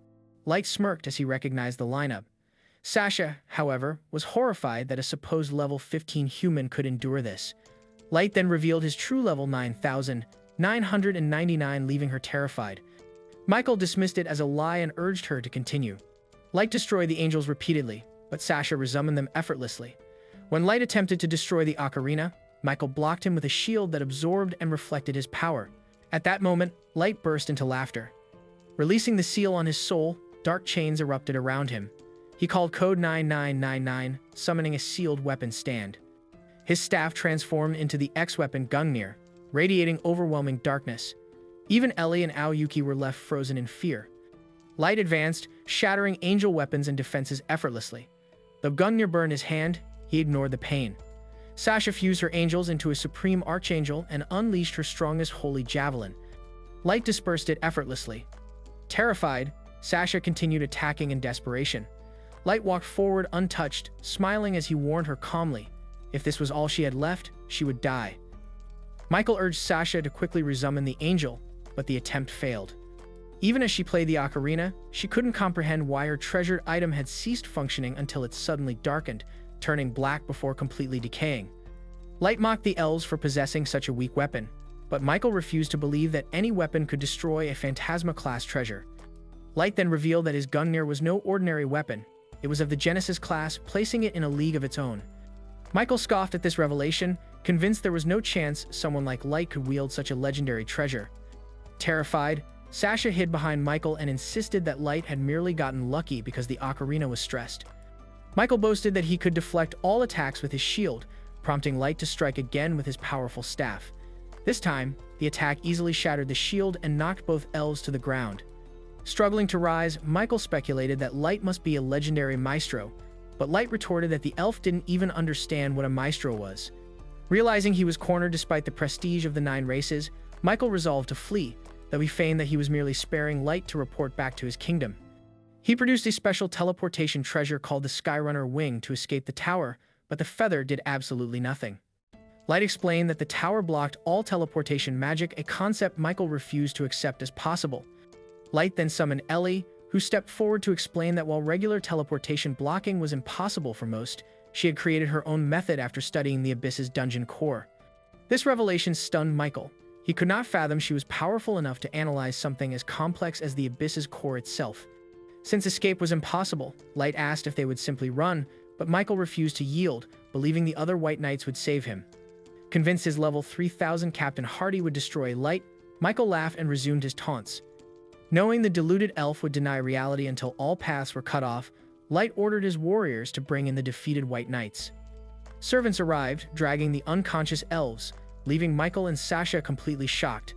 Light smirked as he recognized the lineup. Sasha, however, was horrified that a supposed level 15 human could endure this. Light then revealed his true level 9,999, leaving her terrified. Michael dismissed it as a lie and urged her to continue. Light destroyed the angels repeatedly, but Sasha resummoned them effortlessly. When Light attempted to destroy the ocarina, Michael blocked him with a shield that absorbed and reflected his power. At that moment, Light burst into laughter. Releasing the seal on his soul, dark chains erupted around him. He called code 9999, summoning a sealed weapon stand. His staff transformed into the X-weapon Gungir, radiating overwhelming darkness. Even Ellie and Aoyuki were left frozen in fear. Light advanced, shattering angel weapons and defenses effortlessly. Though Gungir burned his hand, he ignored the pain. Sasha fused her angels into a supreme archangel and unleashed her strongest holy javelin. Light dispersed it effortlessly. Terrified, Sasha continued attacking in desperation. Light walked forward untouched, smiling as he warned her calmly. If this was all she had left, she would die. Michael urged Sasha to quickly resummon the angel, but the attempt failed. Even as she played the ocarina, she couldn't comprehend why her treasured item had ceased functioning until it suddenly darkened, turning black before completely decaying. Light mocked the elves for possessing such a weak weapon, but Michael refused to believe that any weapon could destroy a Phantasma-class treasure. Light then revealed that his Gungir was no ordinary weapon. It was of the Genesis class, placing it in a league of its own. Michael scoffed at this revelation, convinced there was no chance someone like Light could wield such a legendary treasure. Terrified, Sasha hid behind Michael and insisted that Light had merely gotten lucky because the ocarina was stressed. Michael boasted that he could deflect all attacks with his shield, prompting Light to strike again with his powerful staff. This time, the attack easily shattered the shield and knocked both elves to the ground. Struggling to rise, Michael speculated that Light must be a legendary maestro, but Light retorted that the elf didn't even understand what a maestro was. Realizing he was cornered despite the prestige of the 9 races, Michael resolved to flee, though he feigned that he was merely sparing Light to report back to his kingdom. He produced a special teleportation treasure called the Skyrunner Wing to escape the tower, but the feather did absolutely nothing. Light explained that the tower blocked all teleportation magic, a concept Michael refused to accept as possible. Light then summoned Ellie, who stepped forward to explain that while regular teleportation blocking was impossible for most, she had created her own method after studying the Abyss's dungeon core. This revelation stunned Michael. He could not fathom she was powerful enough to analyze something as complex as the Abyss's core itself. Since escape was impossible, Light asked if they would simply run, but Michael refused to yield, believing the other White Knights would save him. Convinced his level 3000 Captain Hardy would destroy Light, Michael laughed and resumed his taunts. Knowing the deluded elf would deny reality until all paths were cut off, Light ordered his warriors to bring in the defeated White Knights. Servants arrived, dragging the unconscious elves, leaving Michael and Sasha completely shocked.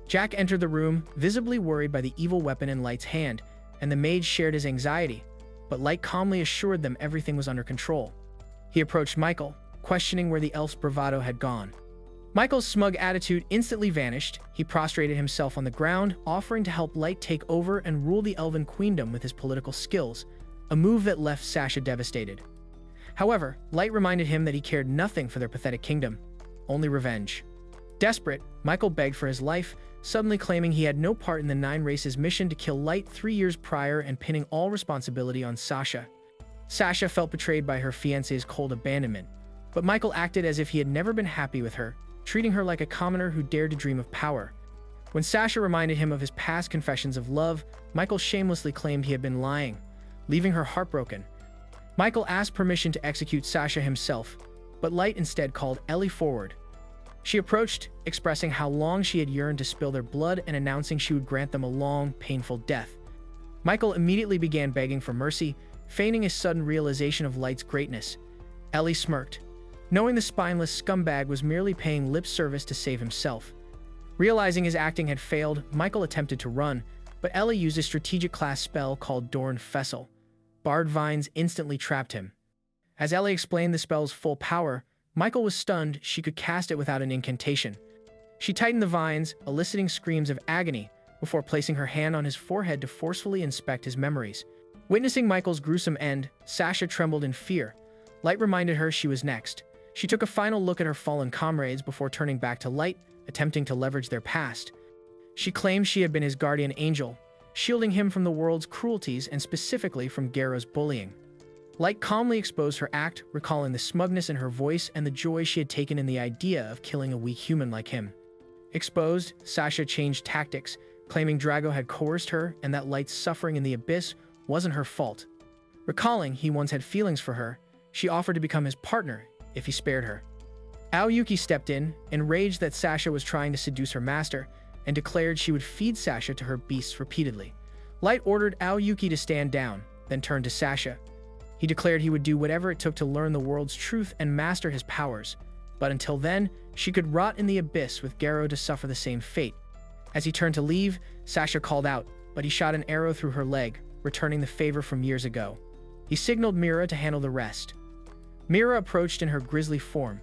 Jack entered the room, visibly worried by the evil weapon in Light's hand, and the mage shared his anxiety, but Light calmly assured them everything was under control. He approached Michael, questioning where the elf's bravado had gone. Michael's smug attitude instantly vanished. He prostrated himself on the ground, offering to help Light take over and rule the Elven Queendom with his political skills, a move that left Sasha devastated. However, Light reminded him that he cared nothing for their pathetic kingdom, only revenge. Desperate, Michael begged for his life, suddenly claiming he had no part in the 9 races' mission to kill Light 3 years prior and pinning all responsibility on Sasha. Sasha felt betrayed by her fiancé's cold abandonment, but Michael acted as if he had never been happy with her, treating her like a commoner who dared to dream of power. When Sasha reminded him of his past confessions of love, Michael shamelessly claimed he had been lying, leaving her heartbroken. Michael asked permission to execute Sasha himself, but Light instead called Ellie forward. She approached, expressing how long she had yearned to spill their blood and announcing she would grant them a long, painful death. Michael immediately began begging for mercy, feigning a sudden realization of Light's greatness. Ellie smirked, knowing the spineless scumbag was merely paying lip service to save himself. Realizing his acting had failed, Michael attempted to run, but Ellie used a strategic class spell called Dorn Fessel. Barred vines instantly trapped him. As Ellie explained the spell's full power, Michael was stunned she could cast it without an incantation. She tightened the vines, eliciting screams of agony, before placing her hand on his forehead to forcefully inspect his memories. Witnessing Michael's gruesome end, Sasha trembled in fear. Light reminded her she was next. She took a final look at her fallen comrades before turning back to Light, attempting to leverage their past. She claimed she had been his guardian angel, shielding him from the world's cruelties and specifically from Garu's bullying. Light calmly exposed her act, recalling the smugness in her voice and the joy she had taken in the idea of killing a weak human like him. Exposed, Sasha changed tactics, claiming Drago had coerced her and that Light's suffering in the abyss wasn't her fault. Recalling he once had feelings for her, she offered to become his partner if he spared her. Aoyuki stepped in, enraged that Sasha was trying to seduce her master, and declared she would feed Sasha to her beasts repeatedly. Light ordered Aoyuki to stand down, then turned to Sasha. He declared he would do whatever it took to learn the world's truth and master his powers, but until then, she could rot in the abyss with Garu to suffer the same fate. As he turned to leave, Sasha called out, but he shot an arrow through her leg, returning the favor from years ago. He signaled Mira to handle the rest. Mira approached in her grisly form.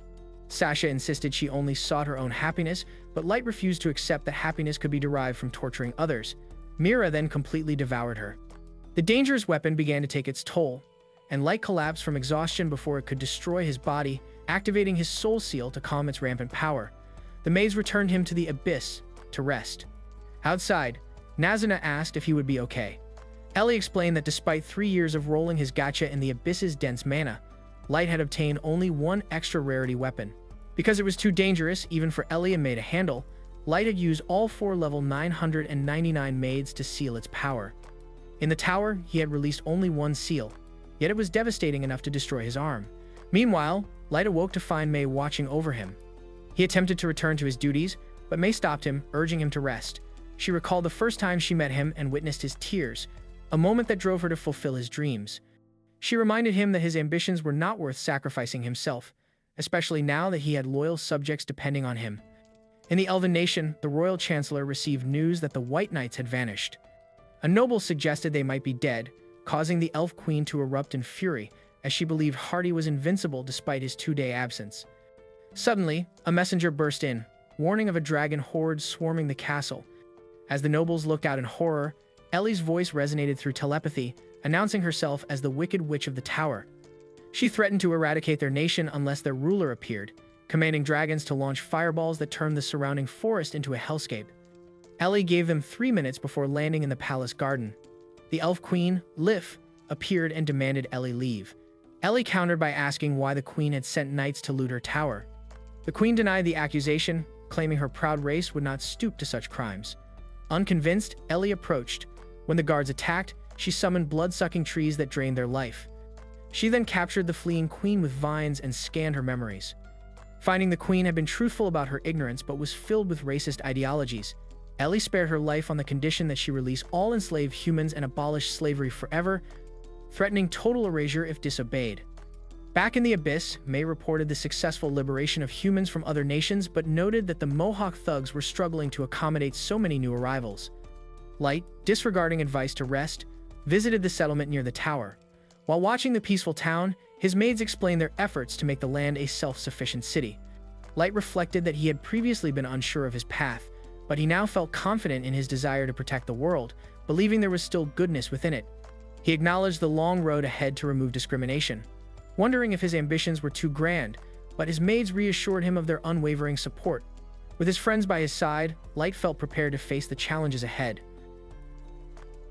Sasha insisted she only sought her own happiness, but Light refused to accept that happiness could be derived from torturing others. Mira then completely devoured her. The dangerous weapon began to take its toll, and Light collapsed from exhaustion before it could destroy his body, activating his soul seal to calm its rampant power. The maids returned him to the abyss to rest. Outside, Nazuna asked if he would be okay. Ellie explained that despite 3 years of rolling his gacha in the abyss's dense mana, Light had obtained only one extra rarity weapon. Because it was too dangerous even for Ellie and May to handle, Light had used all 4 level 999 maids to seal its power. In the tower, he had released only one seal, yet it was devastating enough to destroy his arm. Meanwhile, Light awoke to find May watching over him. He attempted to return to his duties, but May stopped him, urging him to rest. She recalled the first time she met him and witnessed his tears, a moment that drove her to fulfill his dreams. She reminded him that his ambitions were not worth sacrificing himself, especially now that he had loyal subjects depending on him. In the Elven nation, the royal chancellor received news that the White Knights had vanished. A noble suggested they might be dead, causing the Elf Queen to erupt in fury, as she believed Hardy was invincible despite his 2-day absence. Suddenly, a messenger burst in, warning of a dragon horde swarming the castle. As the nobles looked out in horror, Ellie's voice resonated through telepathy, announcing herself as the Wicked Witch of the Tower. She threatened to eradicate their nation unless their ruler appeared, commanding dragons to launch fireballs that turned the surrounding forest into a hellscape. Ellie gave them 3 minutes before landing in the palace garden. The Elf Queen, Lif, appeared and demanded Ellie leave. Ellie countered by asking why the Queen had sent knights to loot her tower. The Queen denied the accusation, claiming her proud race would not stoop to such crimes. Unconvinced, Ellie approached. When the guards attacked, she summoned blood-sucking trees that drained their life. She then captured the fleeing Queen with vines and scanned her memories. Finding the Queen had been truthful about her ignorance but was filled with racist ideologies, Ellie spared her life on the condition that she release all enslaved humans and abolish slavery forever, threatening total erasure if disobeyed. Back in the Abyss, May reported the successful liberation of humans from other nations but noted that the Mohawk thugs were struggling to accommodate so many new arrivals. Light, disregarding advice to rest, visited the settlement near the tower. While watching the peaceful town, his maids explained their efforts to make the land a self-sufficient city. Light reflected that he had previously been unsure of his path, but he now felt confident in his desire to protect the world, believing there was still goodness within it. He acknowledged the long road ahead to remove discrimination, wondering if his ambitions were too grand, but his maids reassured him of their unwavering support. With his friends by his side, Light felt prepared to face the challenges ahead.